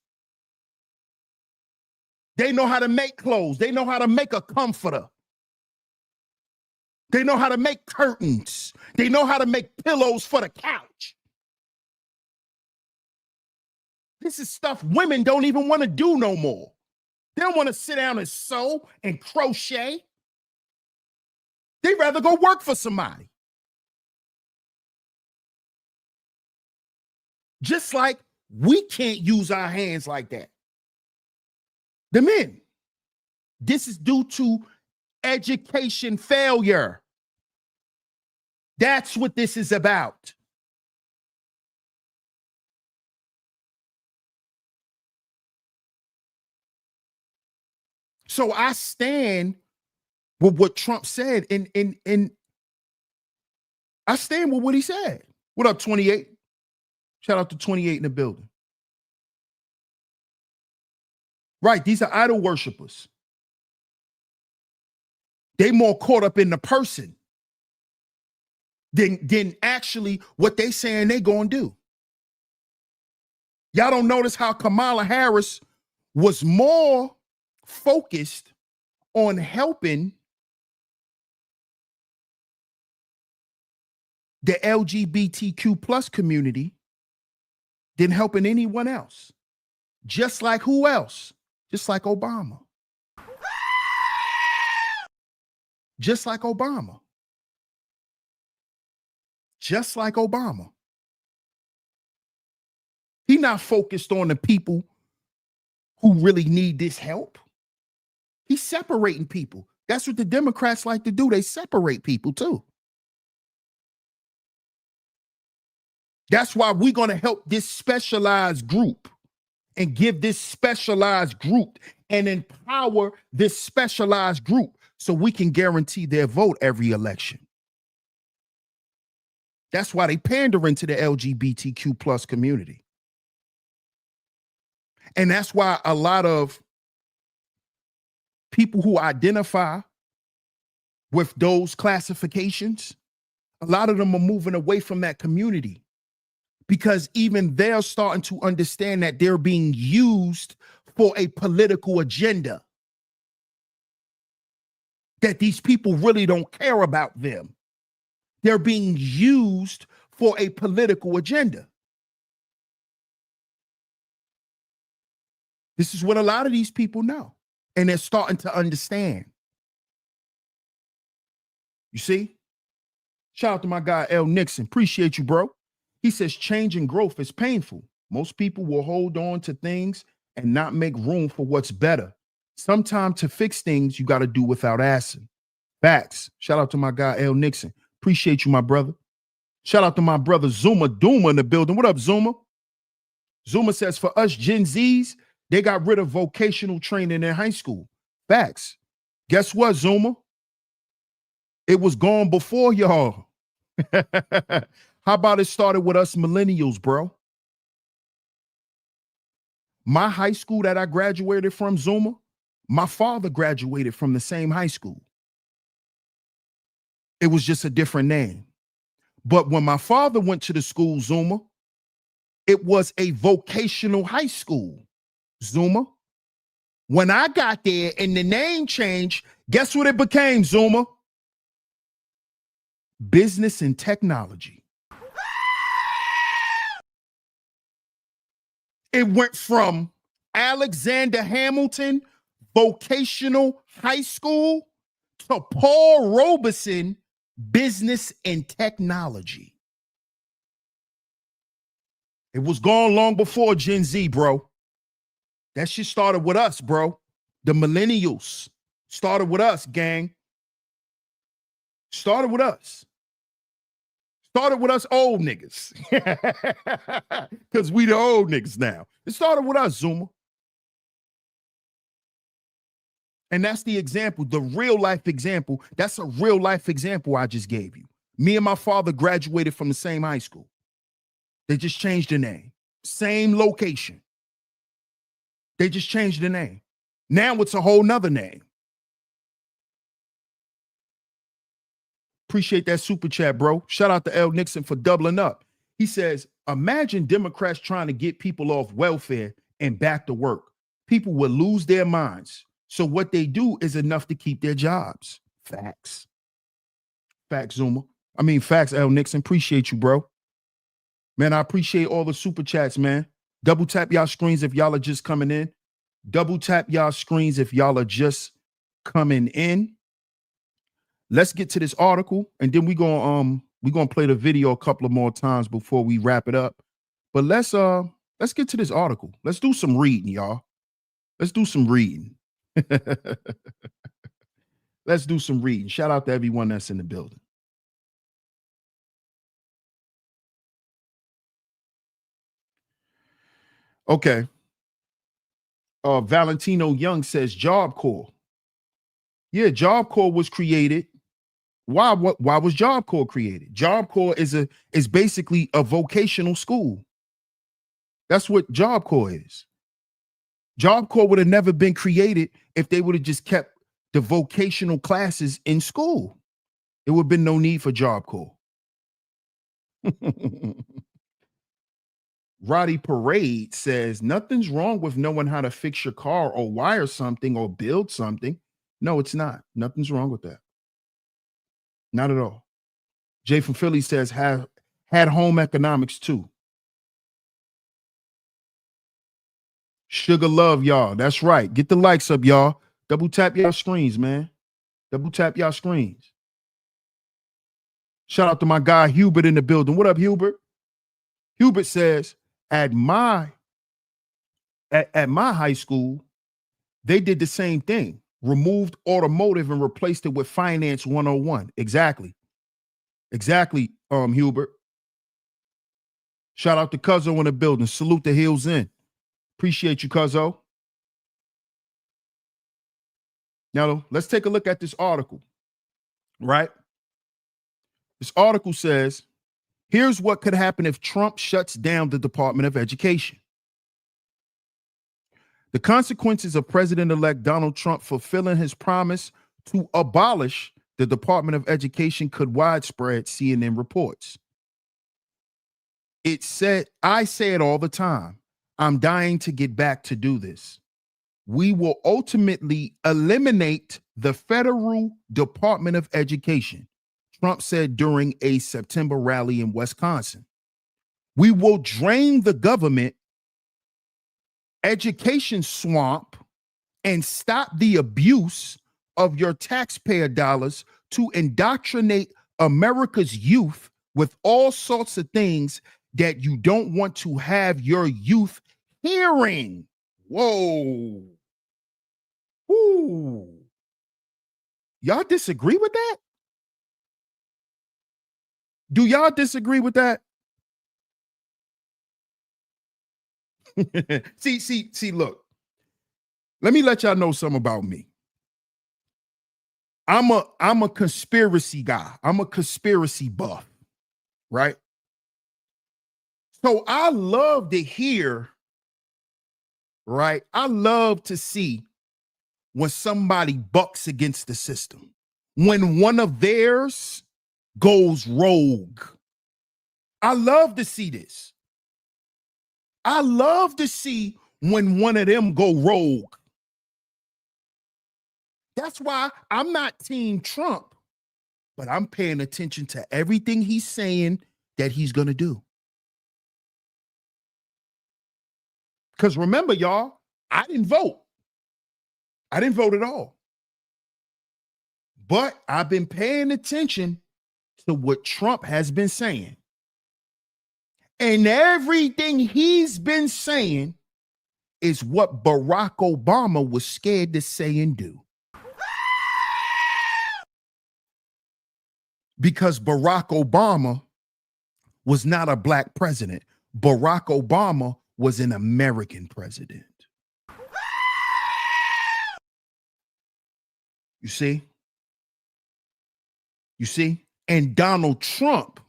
They know how to make clothes. They know how to make a comforter. They know how to make curtains. They know how to make pillows for the couch. This is stuff women don't even want to do no more. They don't want to sit down and sew and crochet. They'd rather go work for somebody. Just like we can't use our hands like that. The men. This is due to education failure. That's what this is about. So I stand with what Trump said, and I stand with what he said. What up, 28? Shout out to 28 in the building. Right, these are idol worshipers. They more caught up in the person than actually what they saying they gonna do. Y'all don't notice how Kamala Harris was more focused on helping the LGBTQ plus community than helping anyone else. Just like who else? Just like Obama. Just like Obama. Just like Obama. He not focused on the people who really need this help. He's separating people. That's what the Democrats like to do. They separate people too. That's why we're going to help this specialized group and give this specialized group and empower this specialized group so we can guarantee their vote every election. That's why they pandering to the LGBTQ plus community. And that's why a lot of people who identify with those classifications, a lot of them are moving away from that community because even they're starting to understand that they're being used for a political agenda. That these people really don't care about them. They're being used for a political agenda. This is what a lot of these people know. And they're starting to understand. You see? Shout out to my guy, L. Nixon. Appreciate you, bro. He says change and growth is painful. Most people will hold on to things and not make room for what's better. Sometimes to fix things, you got to do without asking. Facts. Shout out to my guy, L. Nixon. Appreciate you, my brother. Shout out to my brother, Zuma Duma in the building. What up, Zuma? Zuma says, for us Gen Zs, they got rid of vocational training in high school. Facts. Guess what, Zuma? It was gone before y'all. How about it started with us millennials, bro? My high school that I graduated from, Zuma, my father graduated from the same high school. It was just a different name. But when my father went to the school, Zuma, it was a vocational high school, Zuma. When I got there and the name changed, guess what it became, Zuma? Business and technology. It went from Alexander Hamilton Vocational High School to Paul Robeson Business and Technology. It was gone long before Gen Z, bro. That shit started with us, bro. The millennials started with us, gang. Started with us. Started with us old niggas. Because we the old niggas now. It started with us, Zuma. And that's the example, the real life example. That's a real life example I just gave you. Me and my father graduated from the same high school. They just changed the name. Same location. They just changed the name. Now it's a whole nother name. Appreciate that super chat, bro. Shout out to L. Nixon for doubling up. He says, imagine Democrats trying to get people off welfare and back to work. People will lose their minds. So what they do is enough to keep their jobs. Facts. Facts, Zuma. I mean, facts, L. Nixon. Appreciate you, bro. Man, I appreciate all the super chats, man. Double tap y'all screens if y'all are just coming in. Double tap y'all screens if y'all are just coming in. Let's get to this article, and then we're gonna play the video a couple of more times before we wrap it up. But let's get to this article. Let's do some reading, y'all. Let's do some reading. Let's do some reading. Shout out to everyone that's in the building. Okay. Valentino Young says Job Corps. Yeah, Job Corps was created. Why was Job Corps created? Job Corps is basically a vocational school. That's what Job Corps is. Job Corps would have never been created if they would have just kept the vocational classes in school. There would have been no need for Job Corps. Roddy Parade says, nothing's wrong with knowing how to fix your car or wire something or build something. No, it's not. Nothing's wrong with that. Not at all. Jay from Philly says, had home economics too. Sugar love, y'all. That's right. Get the likes up, y'all. Double tap y'all screens, man. Double tap y'all screens. Shout out to my guy Hubert in the building. What up, Hubert? Hubert says, at my high school, they did the same thing. Removed automotive and replaced it with finance 101. Exactly. Exactly, Hubert. Shout out to Cuzzo in the building. Salute the Hills in. Appreciate you, Cuzzo. Now, let's take a look at this article, right? This article says, here's what could happen if Trump shuts down the Department of Education. The consequences of President-elect Donald Trump fulfilling his promise to abolish the Department of Education could widespread, CNN reports. It said, I say it all the time. I'm dying to get back to do this. We will ultimately eliminate the Federal Department of Education, Trump said during a September rally in Wisconsin. We will drain the government education swamp and stop the abuse of your taxpayer dollars to indoctrinate America's youth with all sorts of things that you don't want to have your youth hearing. Whoa. Ooh. Y'all disagree with that? Do y'all disagree with that? see, look. Let me let y'all know something about me. I'm a conspiracy guy. I'm a conspiracy buff, right? So I love to hear, right? I love to see when somebody bucks against the system, when one of theirs goes rogue. I love to see this. I love to see when one of them go rogue. That's why I'm not Team Trump, but I'm paying attention to everything he's saying that he's going to do. Because remember, y'all, I didn't vote. I didn't vote at all. But I've been paying attention to what Trump has been saying. And everything he's been saying is what Barack Obama was scared to say and do. Because Barack Obama was not a black president. Barack Obama was an American president. You see? You see? And Donald Trump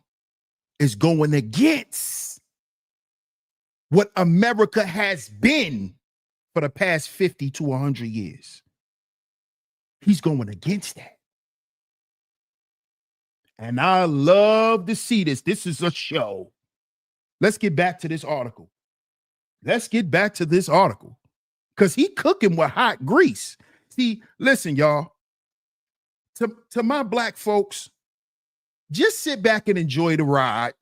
is going against what America has been for the past 50 to 100 years. He's going against that. And I love to see this. This is a show. Let's get back to this article. Let's get back to this article. Because he cooking with hot grease. See, listen, y'all. To my black folks, just sit back and enjoy the ride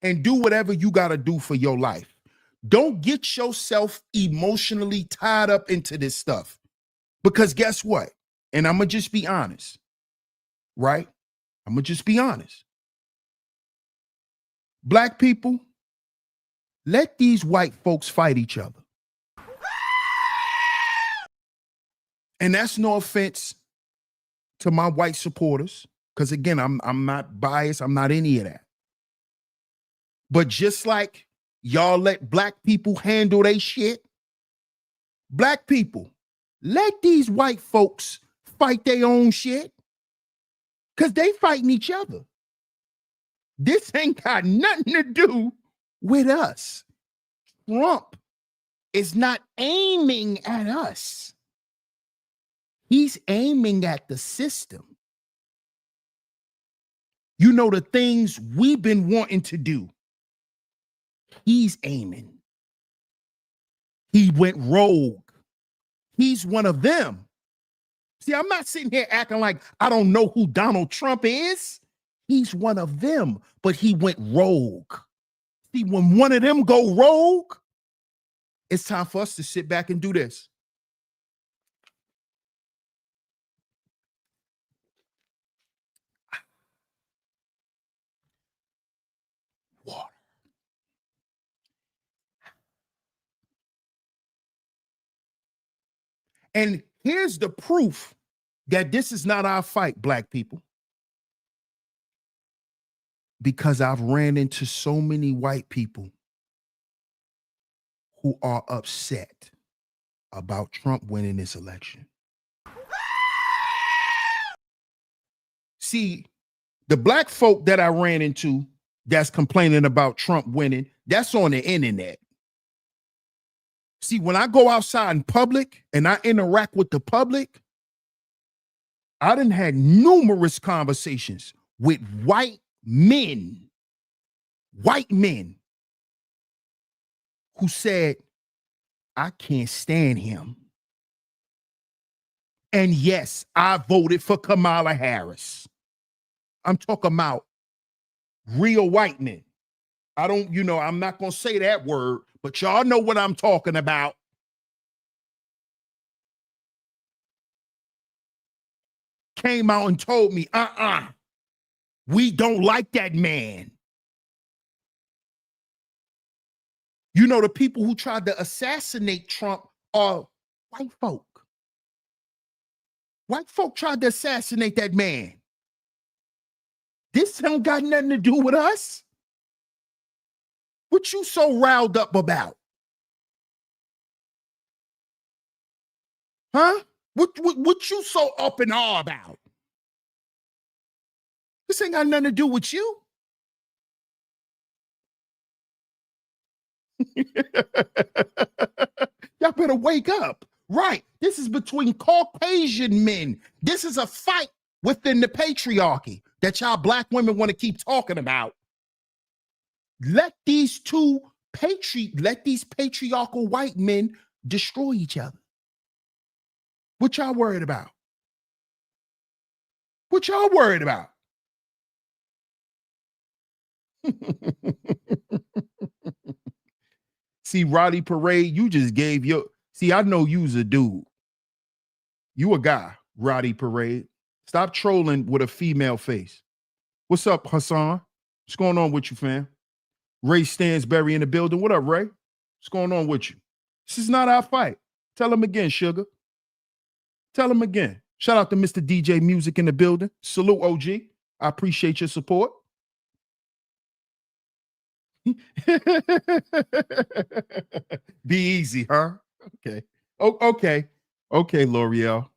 and do whatever you got to do for your life. Don't get yourself emotionally tied up into this stuff. Because guess what? And I'm going to just be honest, right? I'm going to just be honest. Black people, let these white folks fight each other. And that's no offense to my white supporters, because again, I'm not biased. I'm not any of that. But just like y'all let black people handle their shit, black people, let these white folks fight their own shit, because they fighting each other. This ain't got nothing to do with us. Trump is not aiming at us. He's aiming at the system. You know, the things we've been wanting to do. He's aiming. He went rogue. He's one of them. See, I'm not sitting here acting like I don't know who Donald Trump is. He's one of them, but he went rogue. See, when one of them go rogue, it's time for us to sit back and do this. Water. And here's the proof that this is not our fight, black people. Because I've ran into so many white people who are upset about Trump winning this election. See, the black folk that I ran into that's complaining about Trump winning, that's on the internet. See, when I go outside in public and I interact with the public, I done had numerous conversations with white men who said, I can't stand him. And yes, I voted for Kamala Harris. I'm talking about real white men. I'm not going to say that word, but y'all know what I'm talking about. Came out and told me, we don't like that man. You know, the people who tried to assassinate Trump are white folk. White folk tried to assassinate that man. This don't got nothing to do with us. What you so riled up about? Huh? What you so up in awe about? This ain't got nothing to do with you. Y'all better wake up. Right. This is between Caucasian men. This is a fight within the patriarchy that y'all black women want to keep talking about. Let these patriarchal white men destroy each other. What y'all worried about? What y'all worried about? See, Roddy Parade, you just gave your... See, I know you's a dude. You a guy, Roddy Parade. Stop trolling with a female face. What's up, Hassan? What's going on with you, fam? Ray Stansberry in the building. What up, Ray? What's going on with you? This is not our fight. Tell him again, sugar. Tell him again. Shout out to Mr. DJ Music in the building. Salute, OG. I appreciate your support. Be easy, huh? Okay. Oh, okay. Okay, L'Oreal.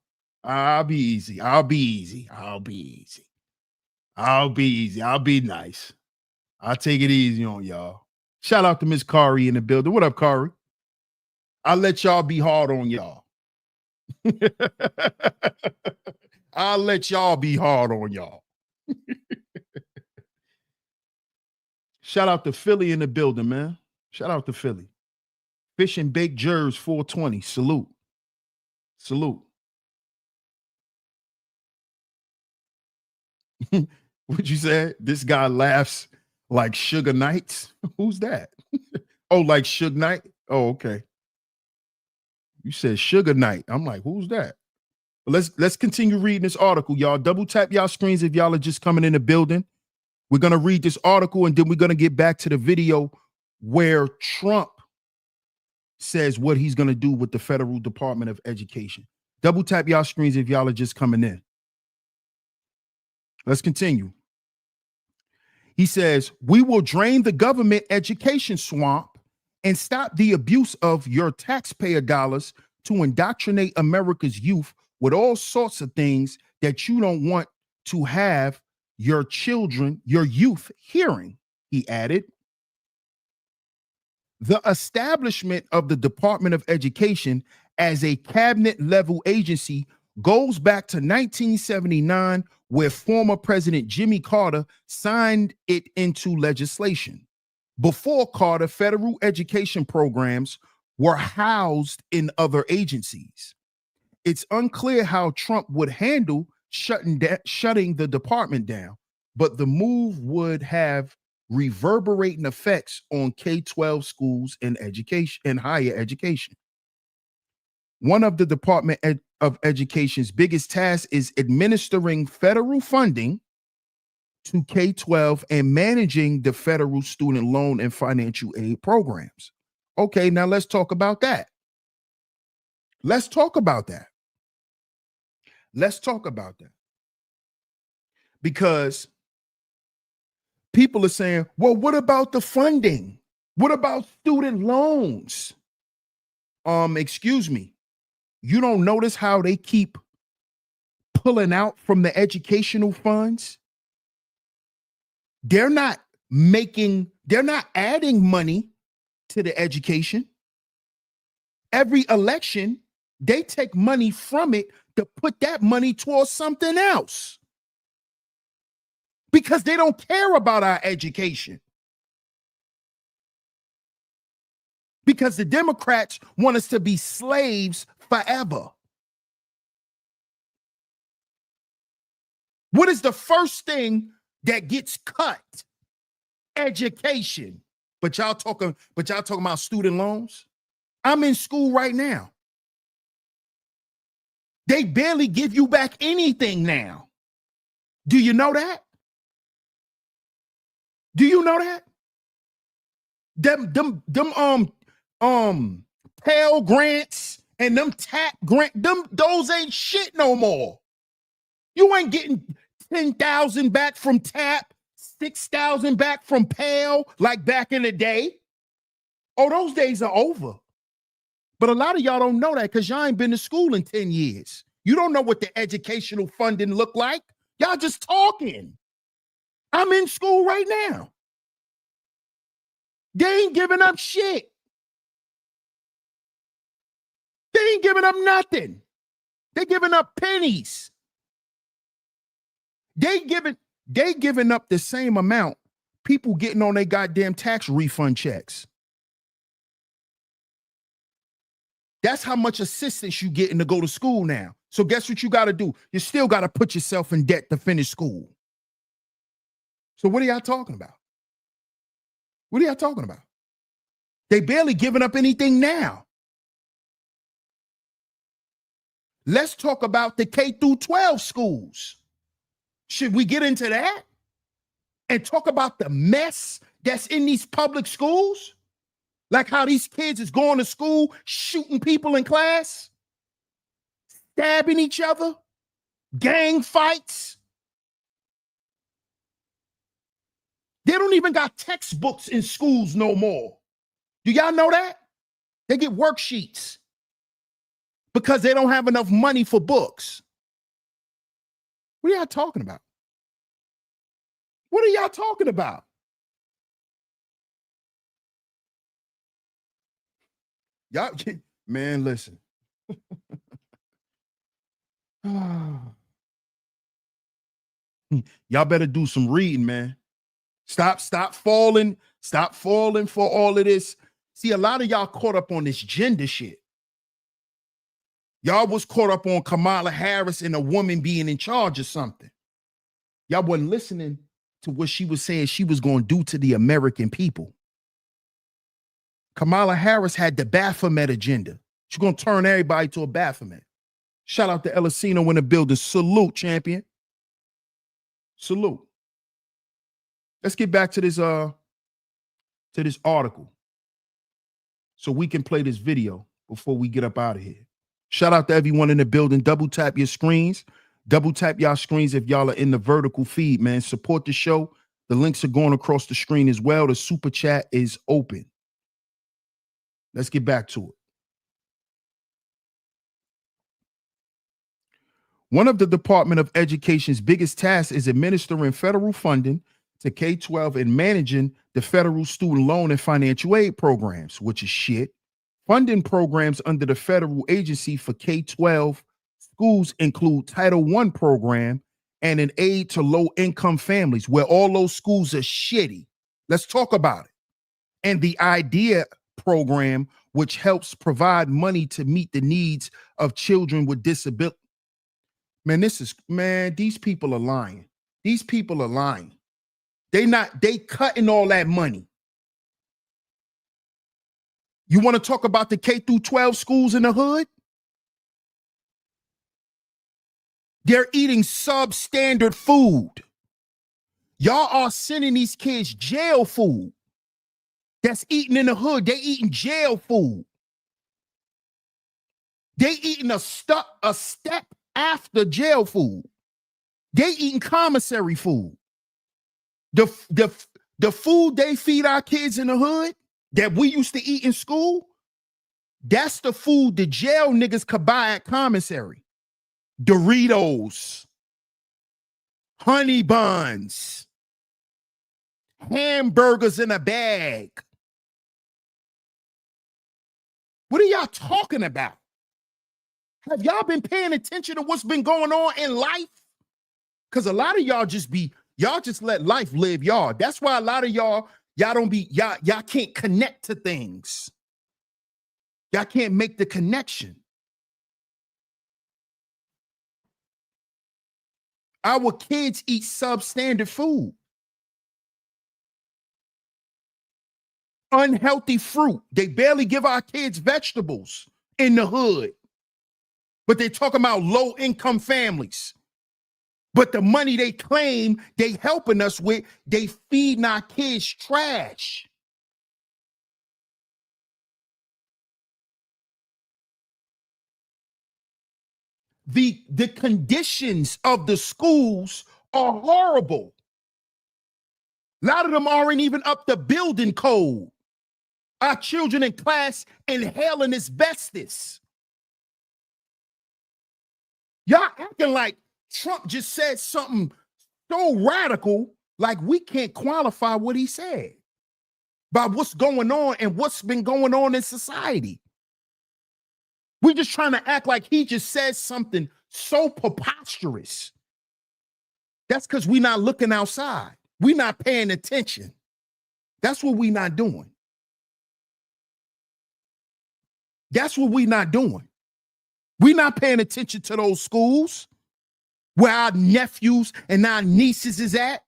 I'll be easy. I'll be easy. I'll be easy. I'll be easy. I'll be nice. I'll take it easy on y'all. Shout out to Miss Kari in the building. What up, Kari? I'll let y'all be hard on y'all. I'll let y'all be hard on y'all. Shout out to Philly in the building, man. Shout out to Philly. Fish and Baked Jers 420. Salute. Salute. What you said? This guy laughs like Suge Knight. Who's that? Oh, like Suge Knight? Oh, okay. You said Suge Knight. I'm like, who's that? But let's continue reading this article, y'all. Double tap y'all screens if y'all are just coming in the building. We're going to read this article, and then we're going to get back to the video where Trump says what he's going to do with the Federal Department of Education. Double tap y'all screens if y'all are just coming in. Let's continue. He says, we will drain the government education swamp and stop the abuse of your taxpayer dollars to indoctrinate America's youth with all sorts of things that you don't want to have your children, your youth hearing, he added. The establishment of the Department of Education as a cabinet level agency goes back to 1979, where former President Jimmy Carter signed it into legislation. Before Carter, federal education programs were housed in other agencies. It's unclear how Trump would handle shutting the department down, but the move would have reverberating effects on K-12 schools and education and higher education. One of the Department of Education's biggest tasks is administering federal funding to K-12 and managing the federal student loan and financial aid programs. Okay, now let's talk about that. Let's talk about that. Let's talk about that. Because people are saying, well, what about the funding? What about student loans? Excuse me. You don't notice how they keep pulling out from the educational funds? They're not adding money to the education. Every election, they take money from it to put that money towards something else. Because they don't care about our education. Because the Democrats want us to be slaves forever. What is the first thing that gets cut? Education. But y'all talking about student loans? I'm in school right now. They barely give you back anything now. Do you know that? Do you know that? Them Pell Grants and them TAP grant, those ain't shit no more. You ain't getting 10,000 back from TAP, 6,000 back from Pell like back in the day. Oh, those days are over. But a lot of y'all don't know that because y'all ain't been to school in 10 years. You don't know what the educational funding look like. Y'all just talking. I'm in school right now. They ain't giving up shit. They ain't giving up nothing. They giving up pennies. They giving up the same amount people getting on their goddamn tax refund checks. That's how much assistance you getting to go to school now. So guess what you got to do? You still got to put yourself in debt to finish school. So what are y'all talking about? What are y'all talking about? They barely giving up anything now. Let's talk about the K through 12 schools. Should we get into that and talk about the mess that's in these public schools? Like how these kids is going to school, shooting people in class, stabbing each other, gang fights. They don't even got textbooks in schools no more. Do y'all know that? They get worksheets because they don't have enough money for books. What are y'all talking about? What are y'all talking about? Y'all, man, listen. Y'all better do some reading, man. Stop falling for all of this. See, a lot of y'all caught up on this gender shit. Y'all was caught up on Kamala Harris and a woman being in charge of something. Y'all wasn't listening to what she was saying she was going to do to the American people. Kamala Harris had the Baphomet agenda. She's going to turn everybody to a Baphomet. Shout out to Elisino in the building. Salute, champion. Salute. Let's get back to this article so we can play this video before we get up out of here. Shout out to everyone in the building. Double tap your screens. Double tap y'all screens if y'all are in the vertical feed, man. Support the show. The links are going across the screen as well. The super chat is open. Let's get back to it. One of the Department of Education's biggest tasks is administering federal funding to K-12 and managing the federal student loan and financial aid programs, which is shit. Funding programs under the federal agency for K-12 schools include Title I program and an aid to low-income families, where all those schools are shitty. Let's talk about it. And the IDEA program, which helps provide money to meet the needs of children with disabilities. Man, these people are lying. These people are lying. They cutting all that money. You want to talk about the K through 12 schools in the hood? They're eating substandard food. Y'all are sending these kids jail food. That's eating in the hood. They eating jail food. They eating a step after jail food. They eating commissary food. The food they feed our kids in the hood that we used to eat in school, that's the food the jail niggas could buy at commissary. Doritos, honey buns, hamburgers in a bag. What are y'all talking about? Have y'all been paying attention to what's been going on in life? Because a lot of y'all just let life live y'all. That's why a lot of y'all can't connect to things. Y'all can't make the connection. Our kids eat substandard food. Unhealthy fruit. They barely give our kids vegetables in the hood. But they're talking about low-income families. But the money they claim they helping us with, they feeding our kids trash. the conditions of the schools are horrible. A lot of them aren't even up to building code. Our children in class inhaling asbestos. Y'all acting like Trump just said something so radical, like we can't qualify what he said by what's going on and what's been going on in society. We're just trying to act like he just said something so preposterous. That's because we're not looking outside. We're not paying attention. That's what we're not doing. That's what we're not doing. We're not paying attention to those schools where our nephews and our nieces is at.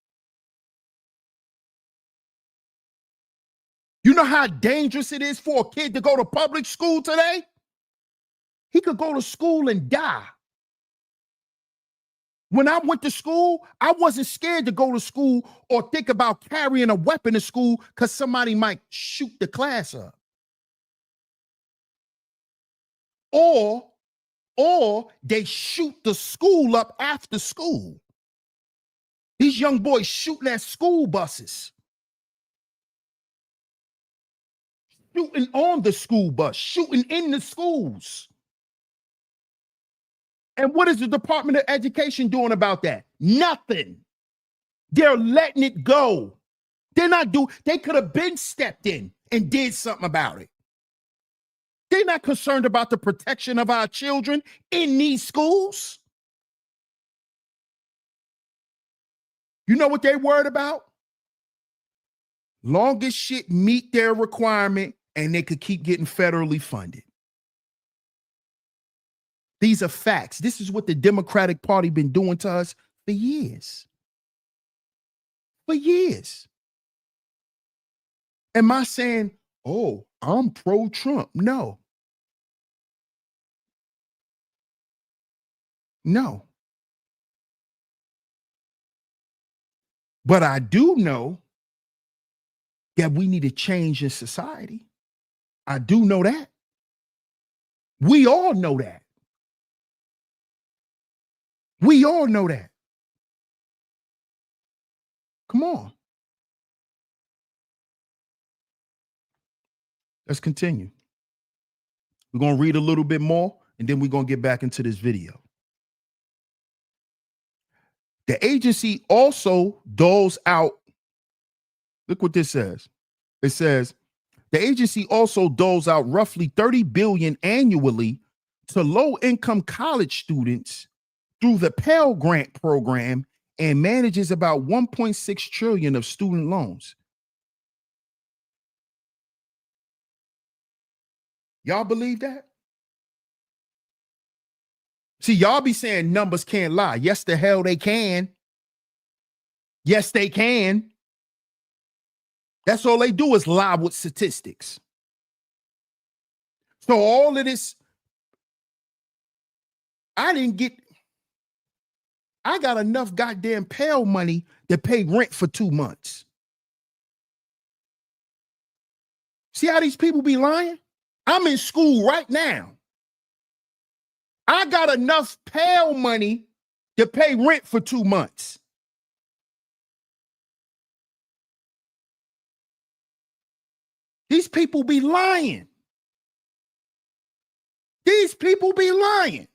You know how dangerous it is for a kid to go to public school today? He could go to school and die. When I went to school, I wasn't scared to go to school or think about carrying a weapon to school because somebody might shoot the class up. Or they shoot the school up after school. These young boys shooting at school buses. Shooting on the school bus, shooting in the schools. And what is the Department of Education doing about that? Nothing. They're letting it go. They could have been stepped in and did something about it. They're not concerned about the protection of our children in these schools. You know what they're worried about? Long as shit meet their requirement and they could keep getting federally funded. These are facts. This is what the Democratic Party been doing to us for years. For years. Am I saying, oh, I'm pro-Trump? No. No. But I do know that we need a change in society. I do know that. We all know that. We all know that. Come on. Let's continue. We're going to read a little bit more, and then we're going to get back into this video. The agency also doles out, look what this says. It says, the agency also doles out roughly $30 billion annually to low-income college students through the Pell Grant program and manages about $1.6 trillion of student loans. Y'all believe that? See, y'all be saying numbers can't lie. Yes, the hell they can. Yes, they can. That's all they do is lie with statistics. So all of this, I got enough goddamn Pell money to pay rent for 2 months. See how these people be lying? I'm in school right now. I got enough Pell money to pay rent for 2 months. These people be lying. These people be lying.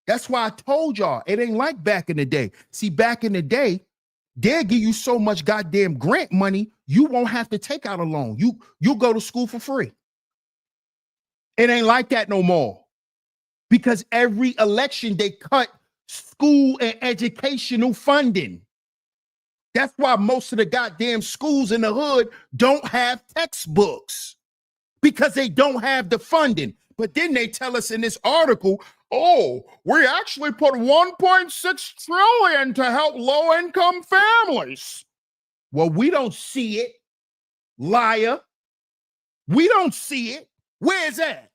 That's why I told y'all it ain't like back in the day. See, back in the day, they'll give you so much goddamn grant money, you won't have to take out a loan. You go to school for free. It ain't like that no more. Because every election they cut school and educational funding. That's why most of the goddamn schools in the hood don't have textbooks. Because they don't have the funding. But then they tell us in this article, oh, we actually put $1.6 trillion to help low-income families. Well, we don't see it, liar. We don't see it. Where's that?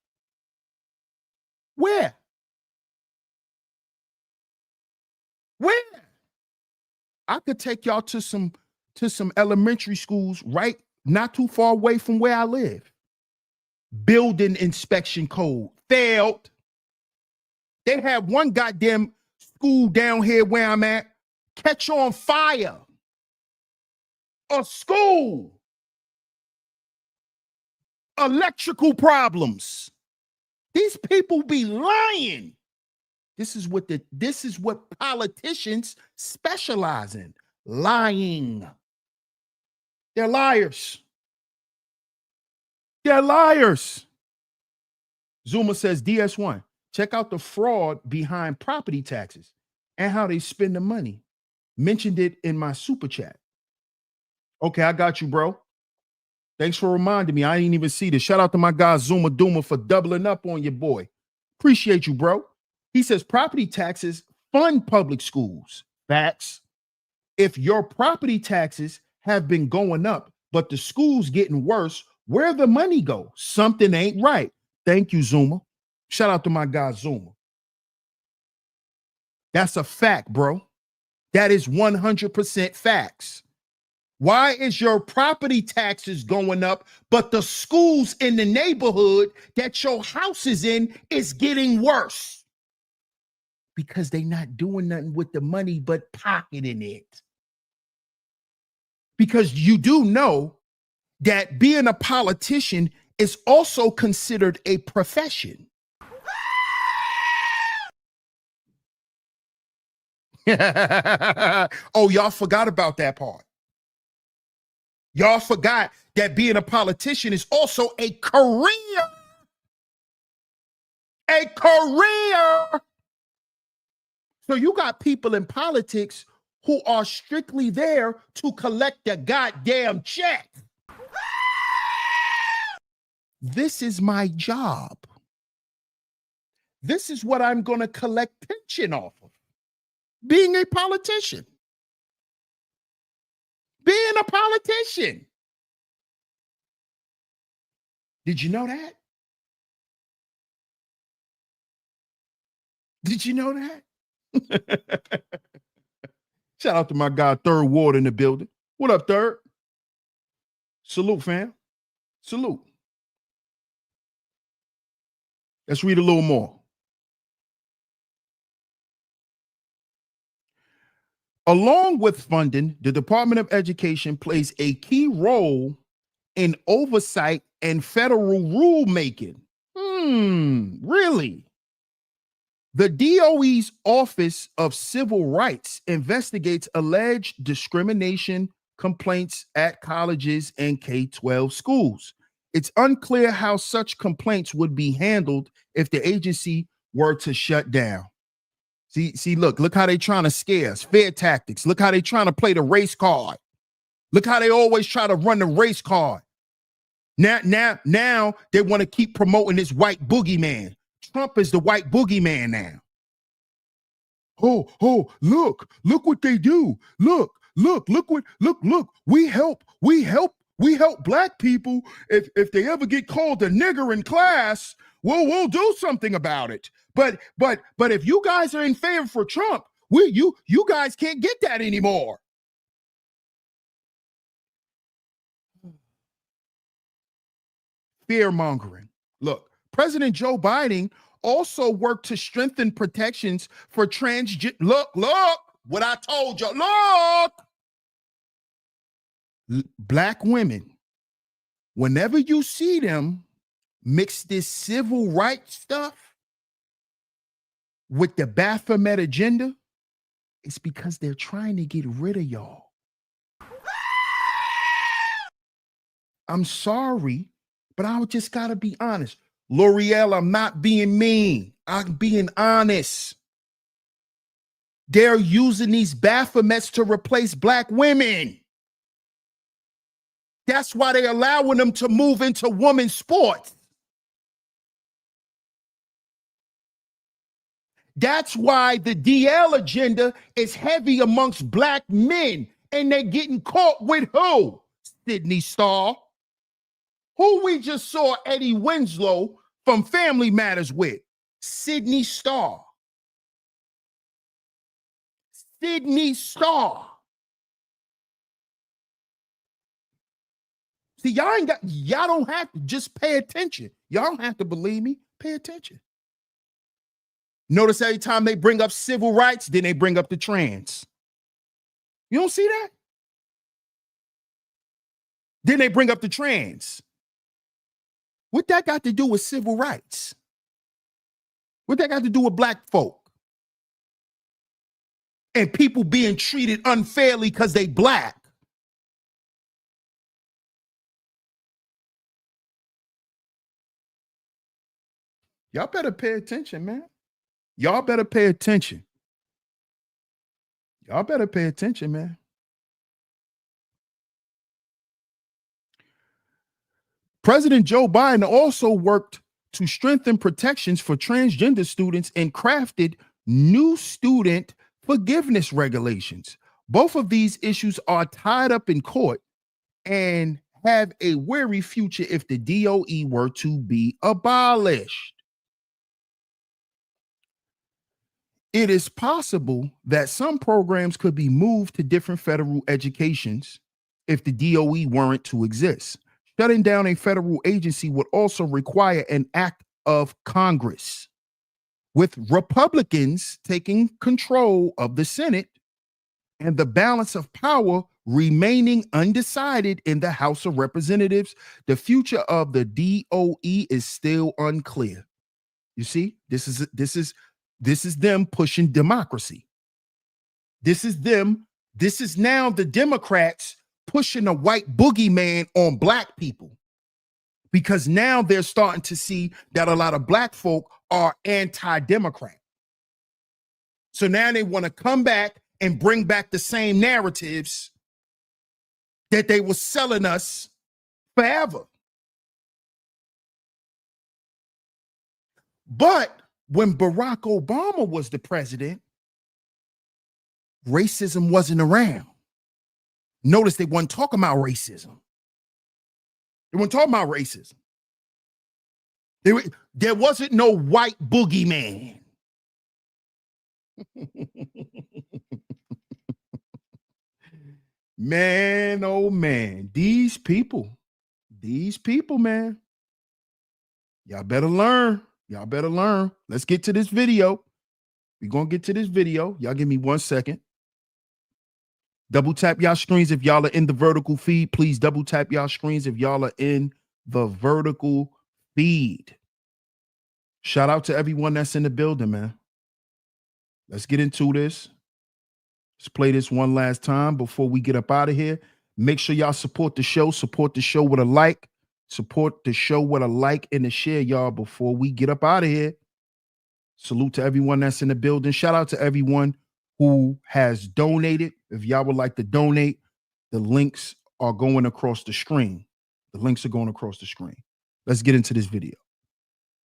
Where? Where? I could take y'all to some elementary schools right not too far away from where I live. Building inspection code failed. They had one goddamn school down here where I'm at catch on fire. A school. Electrical problems. These people be lying. This is what politicians specialize in. Lying. They're liars. They're liars. Zuma says, DS1, check out the fraud behind property taxes and how they spend the money. Mentioned it in my super chat. Okay, I got you, bro. Thanks for reminding me. I didn't even see this. Shout out to my guy Zuma Duma for doubling up on your boy. Appreciate you, bro. He says property taxes fund public schools. Facts. If your property taxes have been going up, but the school's getting worse, where the money go? Something ain't right. Thank you, Zuma. Shout out to my guy Zuma. That's a fact, bro. That is 100% facts. Why is your property taxes going up, but the schools in the neighborhood that your house is in is getting worse? Because they're not doing nothing with the money but pocketing it. Because you do know that being a politician is also considered a profession. Oh, y'all forgot about that part. Y'all forgot that being a politician is also a career. A career. So you got people in politics who are strictly there to collect the goddamn check. This is my job. This is what I'm going to collect pension off of. Being a politician. Being a politician. Did you know that? Did you know that? Shout out to my guy, Third Ward in the building. What up, Third? Salute, fam. Salute. Let's read a little more. Along with funding, the Department of Education plays a key role in oversight and federal rulemaking. Really? The DOE's Office of Civil Rights investigates alleged discrimination complaints at colleges and K-12 schools. It's unclear how such complaints would be handled if the agency were to shut down. See, look how they trying to scare us. Fear tactics. Look how they trying to play the race card. Look how they always try to run the race card. Now they want to keep promoting this white boogeyman. Trump is the white boogeyman now. Oh, look what they do. Look. We help black people. If they ever get called a nigger in class, we'll do something about it. But if you guys are in favor for Trump, you guys can't get that anymore. Fear mongering. Look, President Joe Biden also worked to strengthen protections for transgender. Look, what I told you. Look, black women, whenever you see them mix this civil rights stuff with the Baphomet agenda, it's because they're trying to get rid of y'all. I'm sorry, but I just gotta be honest. L'Oreal, I'm not being mean. I'm being honest. They're using these Baphomets to replace black women. That's why they're allowing them to move into women's sports. That's why the DL agenda is heavy amongst black men, and they're getting caught with who? Sydney Starr. Who we just saw Eddie Winslow from Family Matters with? Sydney Starr. Sydney Starr. See, y'all don't have to just pay attention. Y'all don't have to believe me. Pay attention. Notice every time they bring up civil rights, then they bring up the trans. You don't see that? Then they bring up the trans. What that got to do with civil rights? What that got to do with black folk? And people being treated unfairly because they black? Y'all better pay attention, man. Y'all better pay attention. Y'all better pay attention, man. President Joe Biden also worked to strengthen protections for transgender students and crafted new student forgiveness regulations. Both of these issues are tied up in court and have a weary future if the DOE were to be abolished. It is possible that some programs could be moved to different federal educations if the DOE weren't to exist. Shutting down a federal agency would also require an act of Congress, with Republicans taking control of the Senate and the balance of power remaining undecided in the House of Representatives. The future of the DOE is still unclear. You see, this is them pushing democracy. This is now the Democrats pushing a white boogeyman on black people, because now they're starting to see that a lot of black folk are anti-Democrat. So now they want to come back and bring back the same narratives that they were selling us forever. But when Barack Obama was the president, racism wasn't around. Notice they weren't talking about racism. They weren't talking about racism. There wasn't no white boogeyman. Man, oh man, these people, man, y'all better learn. Y'all better learn. Let's get to this video. We're going to get to this video. Y'all give me 1 second. Double tap y'all screens if y'all are in the vertical feed. Please double tap y'all screens if y'all are in the vertical feed. Shout out to everyone that's in the building, man. Let's get into this. Let's play this one last time before we get up out of here. Make sure y'all support the show. Support the show with a like. Support the show with a like and a share, y'all, before we get up out of here. Salute to everyone that's in the building. Shout out to everyone who has donated. If y'all would like to donate, the links are going across the screen. The links are going across the screen. Let's get into this video.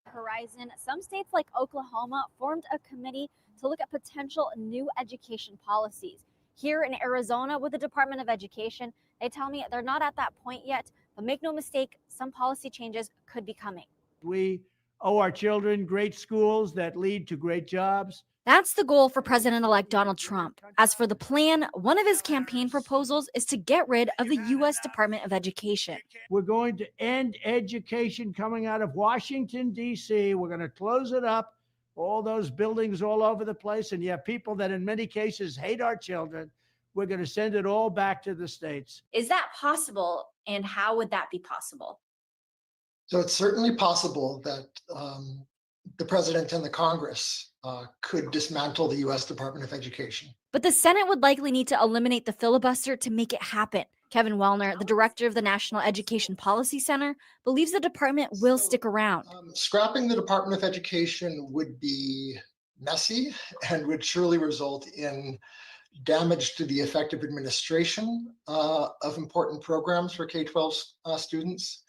Horizon, some states like Oklahoma formed a committee to look at potential new education policies. Here in Arizona with the Department of Education, they tell me they're not at that point yet, but make no mistake, some policy changes could be coming. We owe our children great schools that lead to great jobs. That's the goal for President-elect Donald Trump. As for the plan, one of his campaign proposals is to get rid of the U.S. Department of Education. We're going to end education coming out of Washington, D.C. We're going to close it up, all those buildings all over the place. And you have people that in many cases hate our children. We're going to send it all back to the states. Is that possible? And how would that be possible? So it's certainly possible that the president and the Congress could dismantle the U.S. Department of Education. But the Senate would likely need to eliminate the filibuster to make it happen. Kevin Wellner, the director of the National Education Policy Center, believes the department will stick around. Scrapping the Department of Education would be messy and would surely result in damage to the effective administration of important programs for K-12 students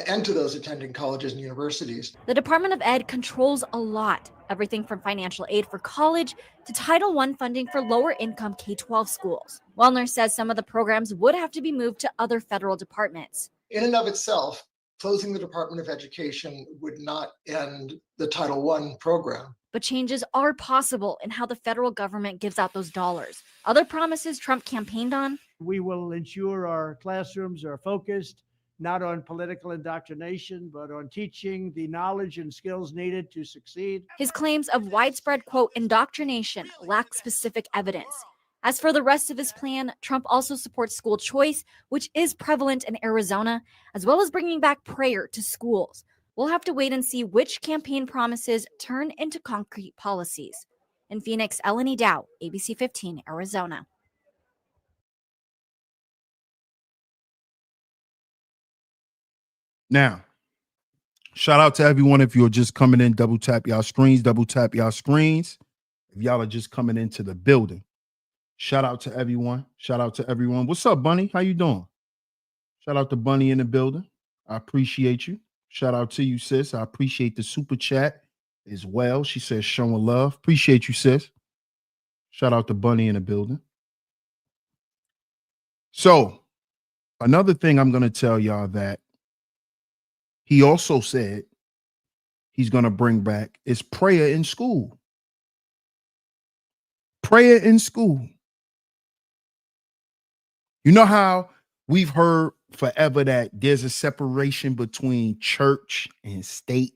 and to those attending colleges and universities. The Department of Ed controls a lot, everything from financial aid for college to Title I funding for lower-income K-12 schools. Wellner says some of the programs would have to be moved to other federal departments. In and of itself, closing the Department of Education would not end the Title I program. But changes are possible in how the federal government gives out those dollars. Other promises Trump campaigned on? We will ensure our classrooms are focused not on political indoctrination, but on teaching the knowledge and skills needed to succeed. His claims of widespread, quote, indoctrination lack specific evidence. As for the rest of his plan, Trump also supports school choice, which is prevalent in Arizona, as well as bringing back prayer to schools. We'll have to wait and see which campaign promises turn into concrete policies. In Phoenix, Eleni Dow, ABC 15, Arizona. Now, shout out to everyone. If you're just coming in, double tap y'all screens, double tap y'all screens. If y'all are just coming into the building, shout out to everyone. Shout out to everyone. What's up, Bunny? How you doing? Shout out to Bunny in the building. I appreciate you. Shout out to you, sis. I appreciate the super chat as well. She says showing love. Appreciate you, sis. Shout out to Bunny in the building. So, another thing I'm going to tell y'all that he also said he's going to bring back is prayer in school. Prayer in school. You know how we've heard forever that there's a separation between church and state?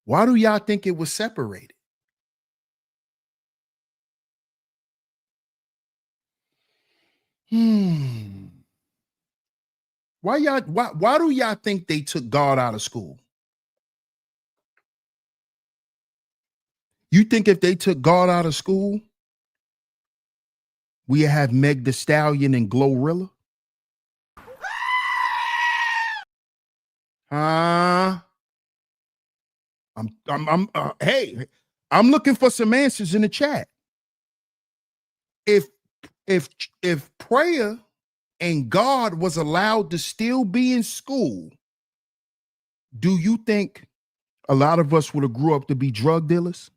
Why do y'all think it was separated? Why do y'all think they took God out of school? You think if they took God out of school, we have Meg the Stallion and Glorilla? Hey, I'm looking for some answers in the chat. If prayer and God was allowed to still be in school, do you think a lot of us would have grew up to be drug dealers?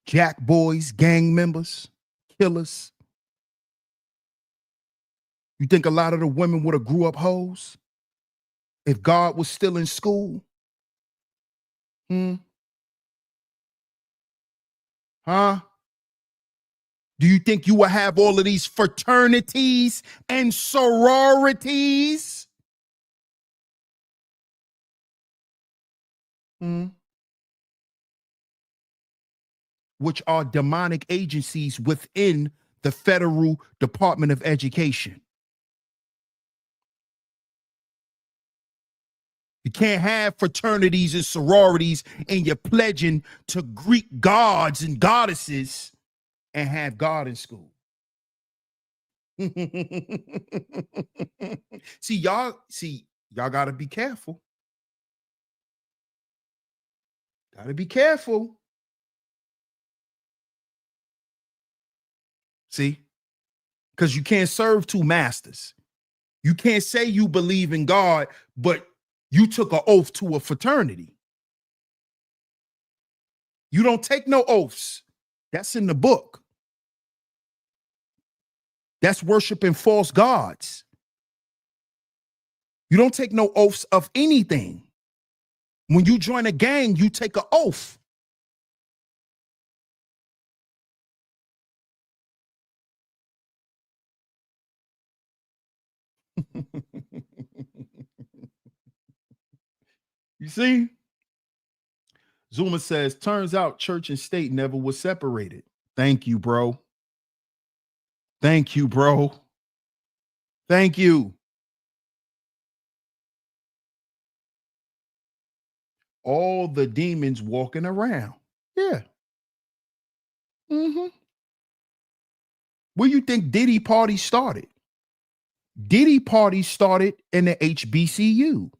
Jack boys, gang members, killers? You think a lot of the women would have grew up hoes if God was still in school? Huh? Do you think you will have all of these fraternities and sororities? Which are demonic agencies within the Federal Department of Education. You can't have fraternities and sororities and you're pledging to Greek gods and goddesses and have God in school. Y'all got to be careful. Got to be careful. See? Because you can't serve two masters. You can't say you believe in God, but you took an oath to a fraternity. You don't take no oaths. That's in the book. That's worshiping false gods. You don't take no oaths of anything. When you join a gang, you take an oath. You see? Zuma says, turns out church and state never was separated. Thank you, bro. Thank you, bro. Thank you. All the demons walking around. Yeah. Where you think Diddy party started? Diddy party started in the HBCU.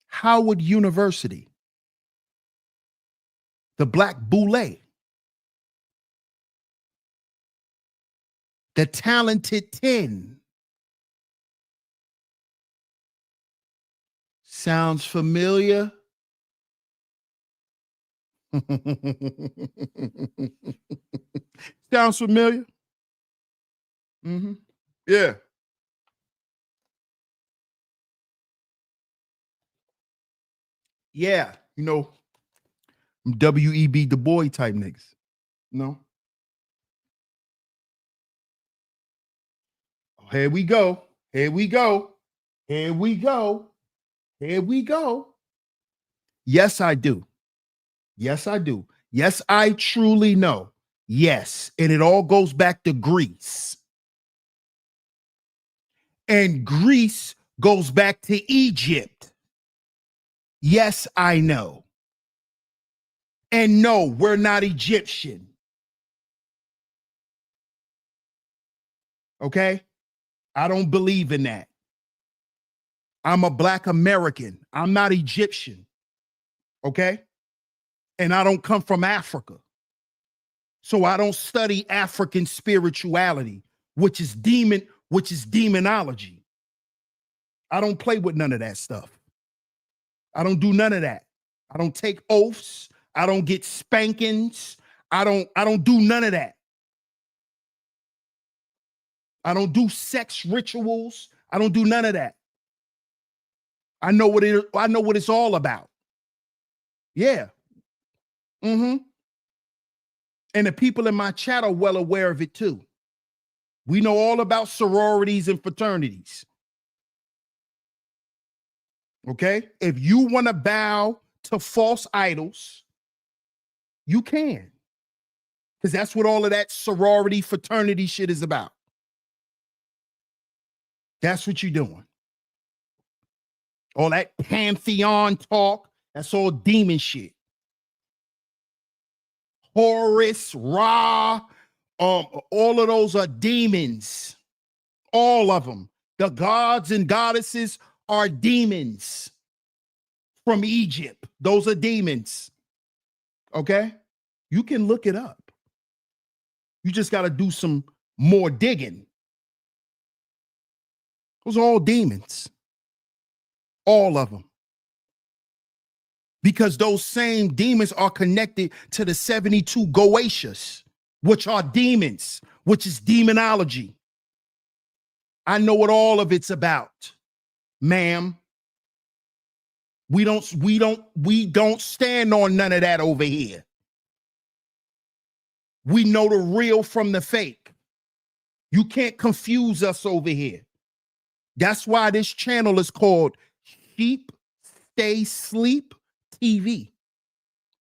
Howard University. The Black Boule. The Talented 10. Sounds familiar? Sounds familiar? Yeah. Yeah, W.E.B. Du Bois type niggas. No. Here we go. Here we go. Here we go. Here we go. Yes, I do. Yes, I do. Yes, I truly know. Yes. And it all goes back to Greece. And Greece goes back to Egypt. Yes, I know. And no, we're not Egyptian. Okay? I don't believe in that. I'm a Black American. I'm not Egyptian. Okay? And I don't come from Africa. So I don't study African spirituality, which is demonology. I don't play with none of that stuff. I don't do none of that. I don't take oaths. I don't get spankings. I don't do none of that. I don't do sex rituals. I don't do none of that. I know what it's all about. Yeah. Mm-hmm. And the people in my chat are well aware of it too. We know all about sororities and fraternities. Okay? If you want to bow to false idols, you can. Because that's what all of that sorority, fraternity shit is about. That's what you're doing. All that pantheon talk, that's all demon shit. Horus, Ra, all of those are demons. All of them. The gods and goddesses are demons from Egypt. Those are demons. Okay? You can look it up. You just got to do some more digging. Those are all demons. All of them. Because those same demons are connected to the 72 Goetias, which are demons, which is demonology. I know what all of it's about, ma'am. We don't stand on none of that over here. We know the real from the fake. You can't confuse us over here. That's why this channel is called SHEEPSTAYSLEEPTV.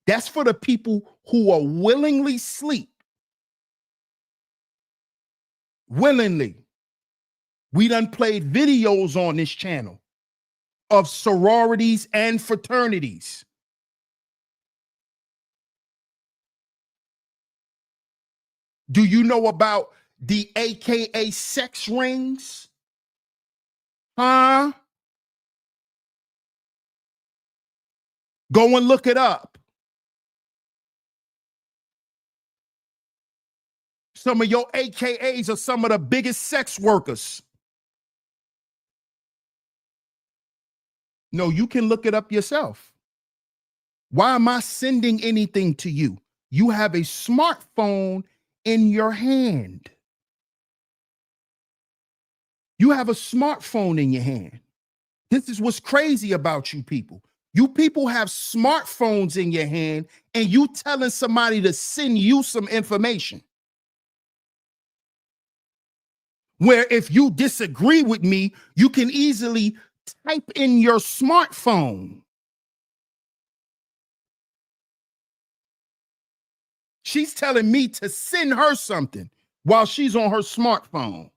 That's for the people who are willingly sleep. Willingly. We done played videos on this channel of sororities and fraternities. Do you know about the AKA sex rings? Huh? Go and look it up. Some of your AKAs are some of the biggest sex workers. No, you can look it up yourself. Why am I sending anything to you? You have a smartphone in your hand. You have a smartphone in your hand. This is what's crazy about you people. You people have smartphones in your hand and you telling somebody to send you some information. Where if you disagree with me, you can easily type in your smartphone. She's telling me to send her something while she's on her smartphone.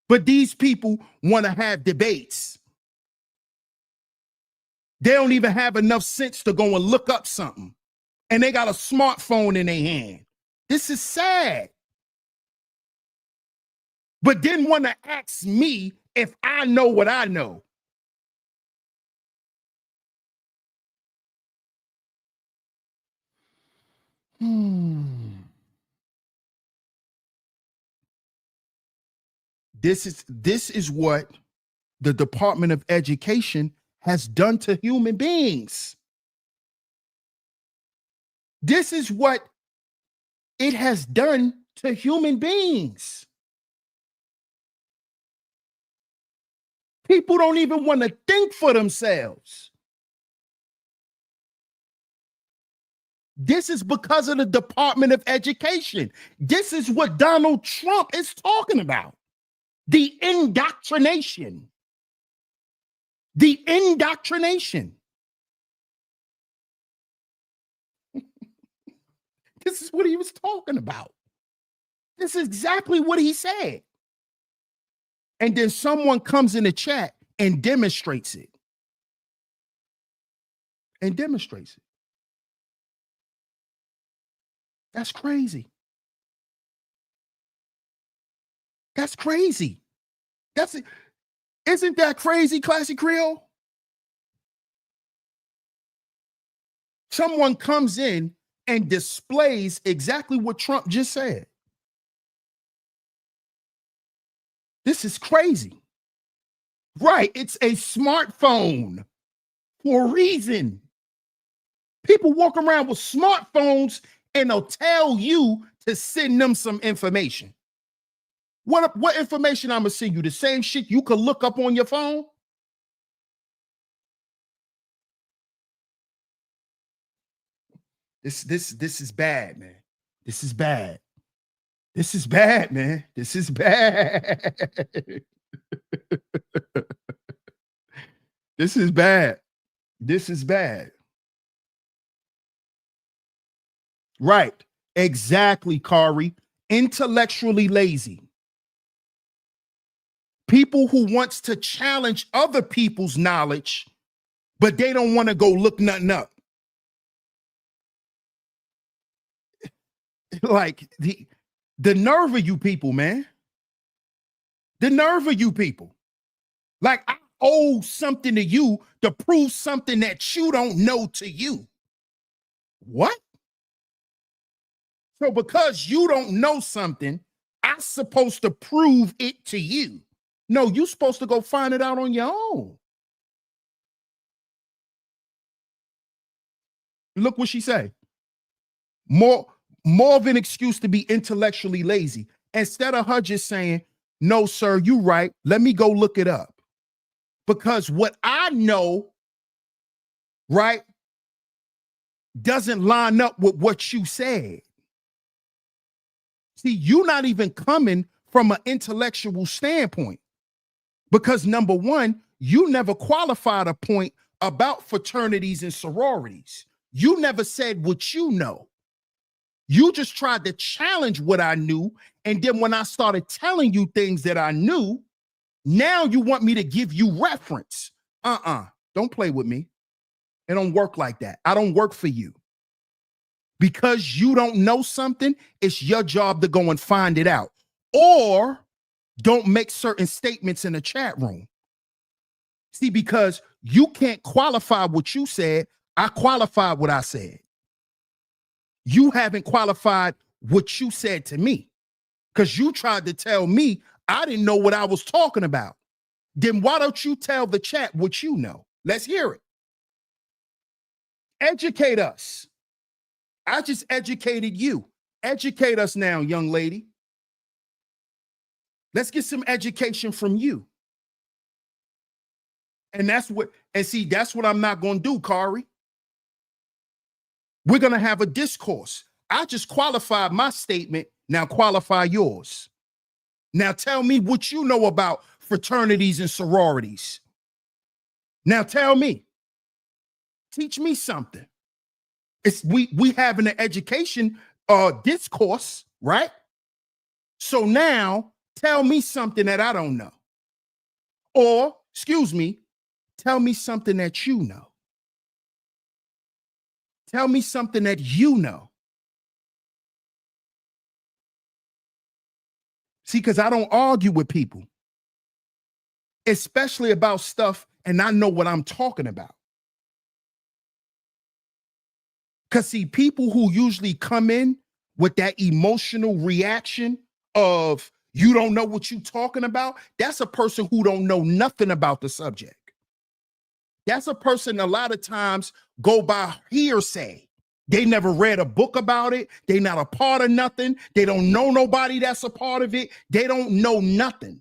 But these people want to have debates. They don't even have enough sense to go and look up something. And they got a smartphone in their hand. This is sad. But then want to ask me if I know what I know. This is what the Department of Education has done to human beings. This is what it has done to human beings. People don't even want to think for themselves. This is because of the Department of Education. This is what Donald Trump is talking about. The indoctrination. The indoctrination. This is what he was talking about. This is exactly what he said. And then someone comes in the chat and demonstrates it. And demonstrates it. That's crazy. That's crazy. That's it. Isn't that crazy, Classic Creole? Someone comes in and displays exactly what Trump just said. This is crazy. Right, it's a smartphone for a reason. People walk around with smartphones and they'll tell you to send them some information. What information I'm gonna send you? The same shit you could look up on your phone? This is bad, man. This is bad. This is bad, man. This is bad. This is bad. This is bad. Right. Exactly, Kari. Intellectually lazy. People who wants to challenge other people's knowledge, but they don't want to go look nothing up. Like the nerve of you people, man. The nerve of you people. Like I owe something to you to prove something that you don't know to you. What? So because you don't know something, I'm supposed to prove it to you. No, you're supposed to go find it out on your own. Look what she say. More of an excuse to be intellectually lazy. Instead of her just saying, no, sir, you right. Let me go look it up. Because what I know, right, doesn't line up with what you said. See, you're not even coming from an intellectual standpoint. Because number one, you never qualified a point about fraternities and sororities. You never said what you know. You just tried to challenge what I knew. And then when I started telling you things that I knew, now you want me to give you reference. Don't play with me. It don't work like that. I don't work for you. Because you don't know something, it's your job to go and find it out. Or don't make certain statements in the chat room. See, because you can't qualify what you said, I qualified what I said. You haven't qualified what you said to me because you tried to tell me I didn't know what I was talking about. Then why don't you tell the chat what you know? Let's hear it. Educate us. I just educated you. Educate us now, young lady. Let's get some education from you. And that's what I'm not going to do, Kari. We're going to have a discourse. I just qualified my statement. Now qualify yours. Now tell me what you know about fraternities and sororities. Now tell me. Teach me something. We having an education discourse, right? So now tell me something that I don't know. Or, excuse me, tell me something that you know. Tell me something that you know. See, because I don't argue with people, especially about stuff, and I know what I'm talking about. Because, see, people who usually come in with that emotional reaction of you don't know what you're talking about, that's a person who don't know nothing about the subject. That's a person a lot of times go by hearsay. They never read a book about it. They not a part of nothing. They don't know nobody that's a part of it. They don't know nothing.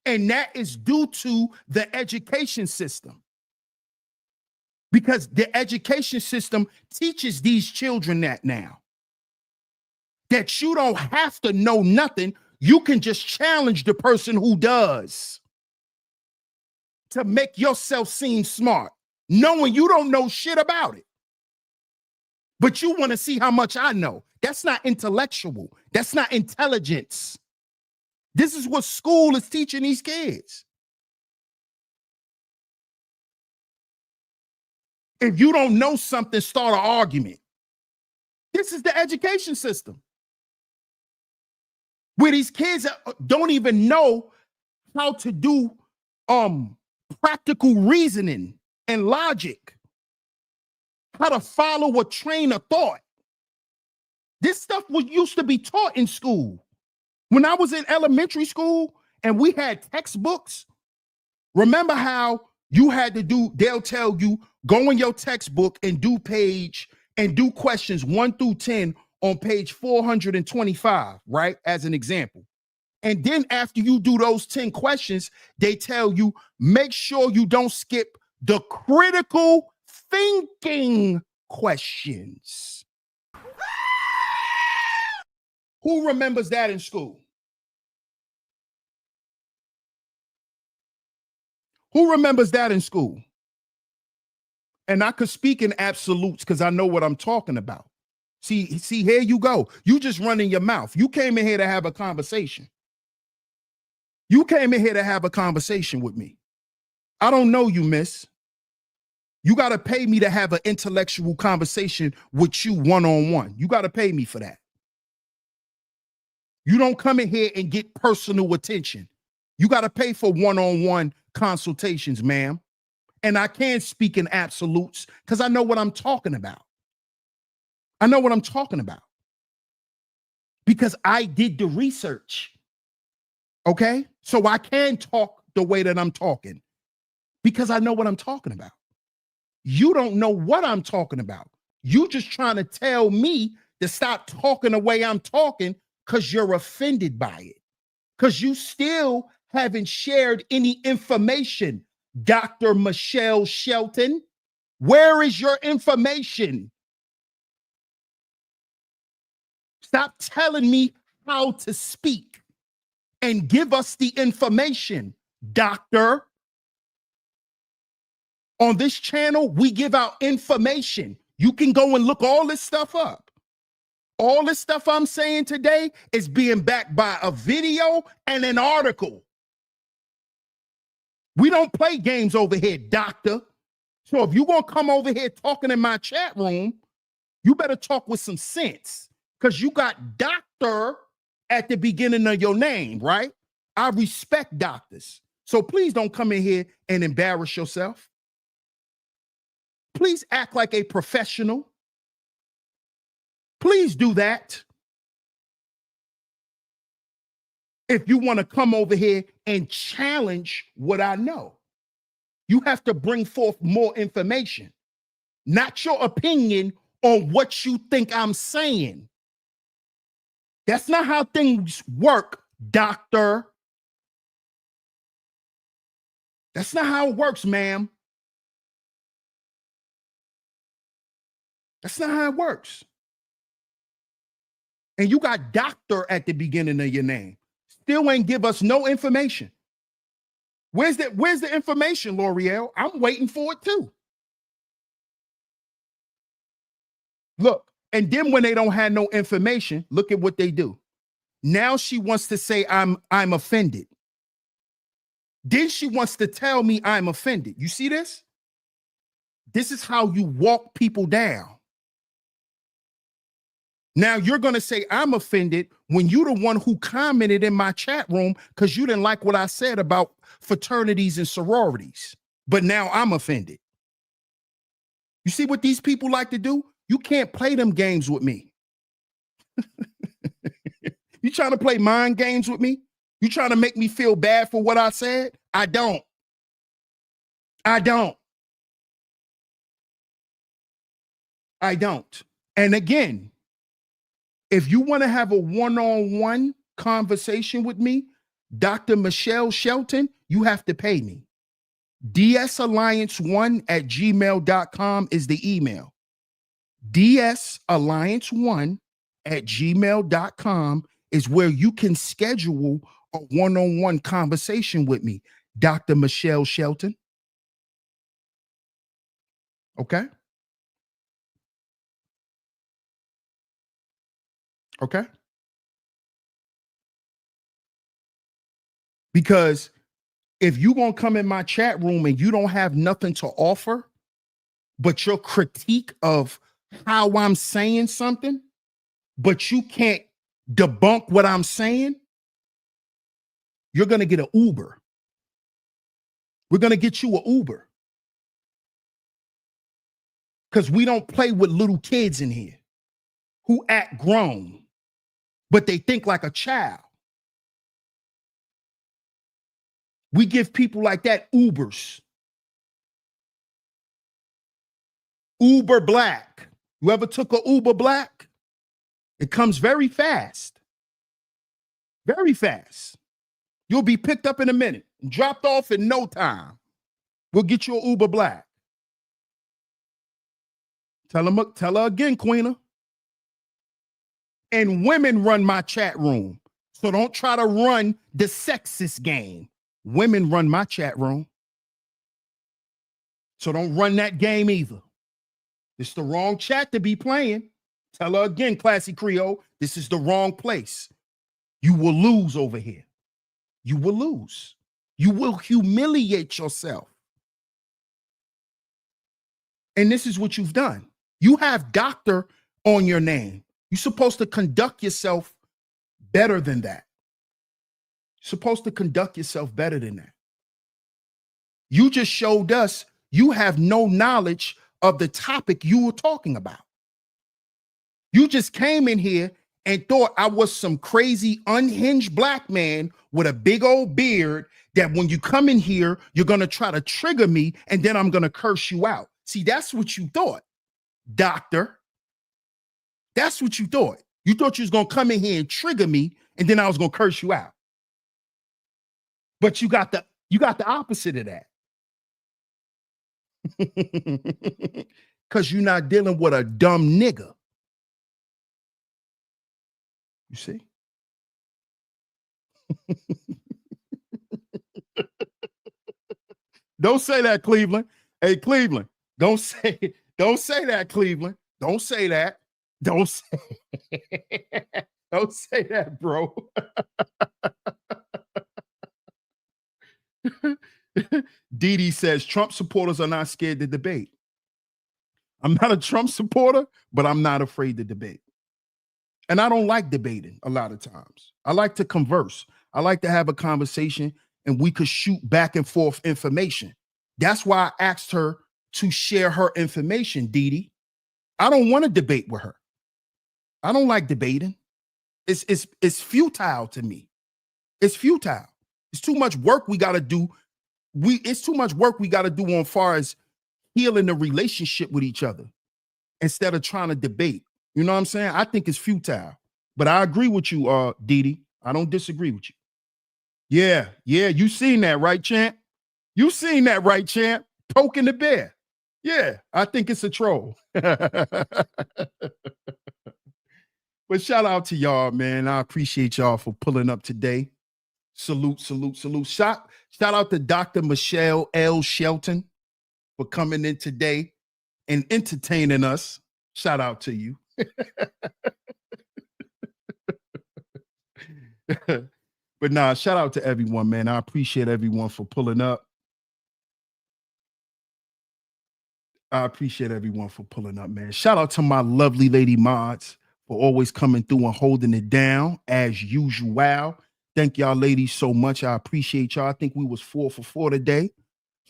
And that is due to the education system. Because the education system teaches these children that now. That you don't have to know nothing. You can just challenge the person who does to make yourself seem smart, knowing you don't know shit about it. But you want to see how much I know. That's not intellectual. That's not intelligence. This is what school is teaching these kids. If you don't know something, start an argument. This is the education system, where these kids don't even know how to do practical reasoning and logic, how to follow a train of thought. This stuff was used to be taught in school. When I was in elementary school and we had textbooks, remember how you had to do, they'll tell you, go in your textbook and do questions 1 through 10 on page 425, right? As an example. And then after you do those 10 questions, they tell you, make sure you don't skip the critical thinking questions. Who remembers that in school? Who remembers that in school? And I could speak in absolutes because I know what I'm talking about. See, here you go. You just running your mouth. You came in here to have a conversation. You came in here to have a conversation with me. I don't know you, miss. You got to pay me to have an intellectual conversation with you one-on-one. You got to pay me for that. You don't come in here and get personal attention. You got to pay for one-on-one consultations, ma'am. And I can't speak in absolutes because I know what I'm talking about. I know what I'm talking about. Because I did the research. Okay? So I can talk the way that I'm talking because I know what I'm talking about. You don't know what I'm talking about. You just trying to tell me to stop talking the way I'm talking because you're offended by it. Because you still haven't shared any information, Dr. Michelle Shelton. Where is your information? Stop telling me how to speak and give us the information, doctor. On this channel, we give out information. You can go and look all this stuff up. All this stuff I'm saying today is being backed by a video and an article. We don't play games over here, doctor. So if you're going to come over here talking in my chat room, you better talk with some sense because you got doctor at the beginning of your name, right? I respect doctors. So please don't come in here and embarrass yourself. Please act like a professional. Please do that. If you want to come over here and challenge what I know, you have to bring forth more information, not your opinion on what you think I'm saying. That's not how things work, doctor. That's not how it works, ma'am. That's not how it works. And you got doctor at the beginning of your name. Still ain't give us no information. Where's the information, L'Oreal? I'm waiting for it too. Look, and then when they don't have no information, look at what they do. Now she wants to say I'm offended. Then she wants to tell me I'm offended. You see this? This is how you walk people down. Now you're going to say I'm offended when you're the one who commented in my chat room because you didn't like what I said about fraternities and sororities. But now I'm offended. You see what these people like to do? You can't play them games with me. You trying to play mind games with me? You trying to make me feel bad for what I said? I don't. I don't. I don't. And again, if you want to have a one-on-one conversation with me, Dr. Michelle Shelton, you have to pay me. dsalliance1@gmail.com is the email. dsalliance1@gmail.com is where you can schedule a one-on-one conversation with me, Dr. Michelle Shelton. Okay? Okay? Because if you gonna come in my chat room and you don't have nothing to offer, but your critique of how I'm saying something, but you can't debunk what I'm saying, you're gonna get an Uber. We're gonna get you an Uber. Because we don't play with little kids in here who act grown, but they think like a child. We give people like that Ubers. Uber Black. You ever took a Uber Black? It comes very fast. Very fast. You'll be picked up in a minute, dropped off in no time. We'll get you an Uber Black. Tell her again, Queena. And women run my chat room. So don't try to run the sexist game. Women run my chat room. So don't run that game either. It's the wrong chat to be playing. Tell her again, Classy Creole, this is the wrong place. You will lose over here. You will lose. You will humiliate yourself. And this is what you've done. You have doctor on your name. You're supposed to conduct yourself better than that. You're supposed to conduct yourself better than that. You just showed us you have no knowledge of the topic you were talking about. You just came in here and thought I was some crazy unhinged black man with a big old beard that when you come in here, you're going to try to trigger me and then I'm going to curse you out. See, that's what you thought, doctor. That's what you thought. You thought you was going to come in here and trigger me and then I was going to curse you out. But you got the opposite of that. Because you're not dealing with a dumb nigga. You see? Don't say that, Cleveland. Hey, Cleveland, don't say that, Cleveland. Don't say that. Don't say that, bro. Dee says Trump supporters are not scared to debate. I'm not a Trump supporter, but I'm not afraid to debate. And I don't like debating a lot of times. I like to converse. I like to have a conversation and we could shoot back and forth information. That's why I asked her to share her information, Dee. I don't want to debate with her. I don't like debating. It's futile to me. It's futile. It's too much work we got to do. It's too much work we got to do on far as healing the relationship with each other instead of trying to debate. You know what I'm saying? I think it's futile. But I agree with you, Dee. I don't disagree with you. Yeah, you seen that, right, champ? You seen that, right, champ? Poking the bear. Yeah, I think it's a troll. But shout out to y'all, man. I appreciate y'all for pulling up today. Salute. Shout out to Dr. Michelle L. Shelton for coming in today and entertaining us. Shout out to you. But nah, shout out to everyone, man. I appreciate everyone for pulling up. Man. Shout out to my lovely lady mods for always coming through and holding it down as usual. Thank y'all ladies so much. I appreciate y'all. I think we was 4 for 4 today.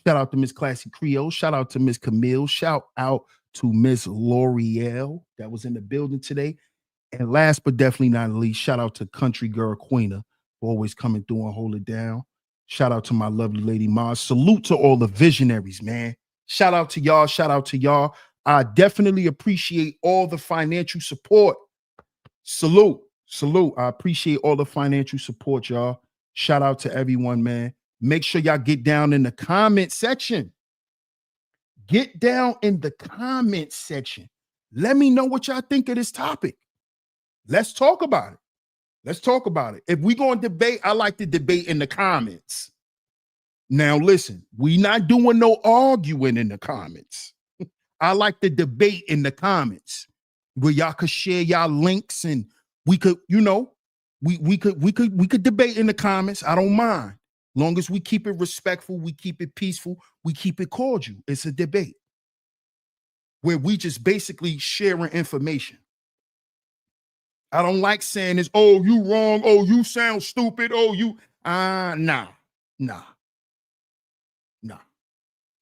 Shout out to Miss Classy Creole. Shout out to Miss Camille. Shout out to Miss L'Oreal that was in the building today. And last but definitely not least, shout out to Country Girl Queena for always coming through and hold it down. Shout out to my lovely lady Mars. Salute to all the visionaries, man. Shout out to y'all. I definitely appreciate all the financial support. Salute. I appreciate all the financial support, y'all. Shout out to everyone, man. Make sure y'all get down in the comment section. Get down in the comment section. Let me know what y'all think of this topic. Let's talk about it. Let's talk about it. If we going to debate, I like to debate in the comments. Now, listen, we not doing no arguing in the comments. I like to debate in the comments where y'all could share y'all links and we could, you know, we could debate in the comments. I don't mind. Long as we keep it respectful, we keep it peaceful, we keep it cordial. It's a debate where we just basically sharing information. I don't like saying this, oh, you wrong, oh, you sound stupid, oh, you, nah.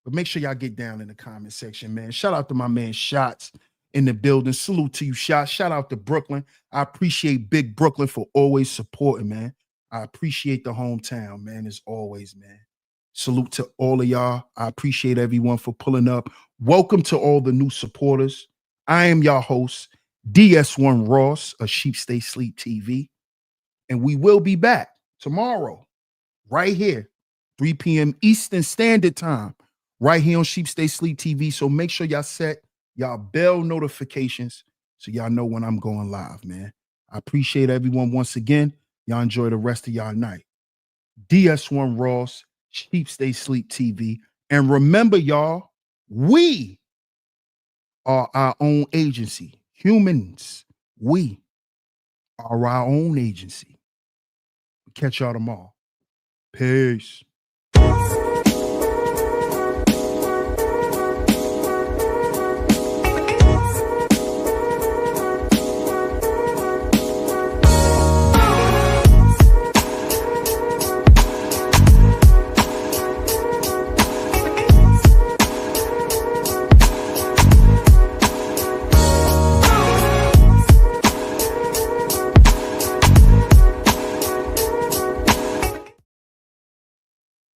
But make sure y'all get down in the comment section, man. Shout out to my man Shots in the building. Salute to you, Shots. Shout out to Brooklyn. I appreciate Big Brooklyn for always supporting, man. I appreciate the hometown, man, as always, man. Salute to all of y'all. I appreciate everyone for pulling up. Welcome to all the new supporters. I am your host, DS1 Ross of Sheep Stay Sleep TV. And we will be back tomorrow, right here, 3 p.m. Eastern Standard Time, right here on Sheep Stay Sleep TV. So make sure y'all set y'all bell notifications so y'all know when I'm going live, man. I appreciate everyone once again. Y'all enjoy the rest of y'all night. DS1 Ross, Sheep Stay Sleep TV. And remember, y'all, we are our own agency. Humans, we are our own agency. Catch y'all tomorrow. Peace.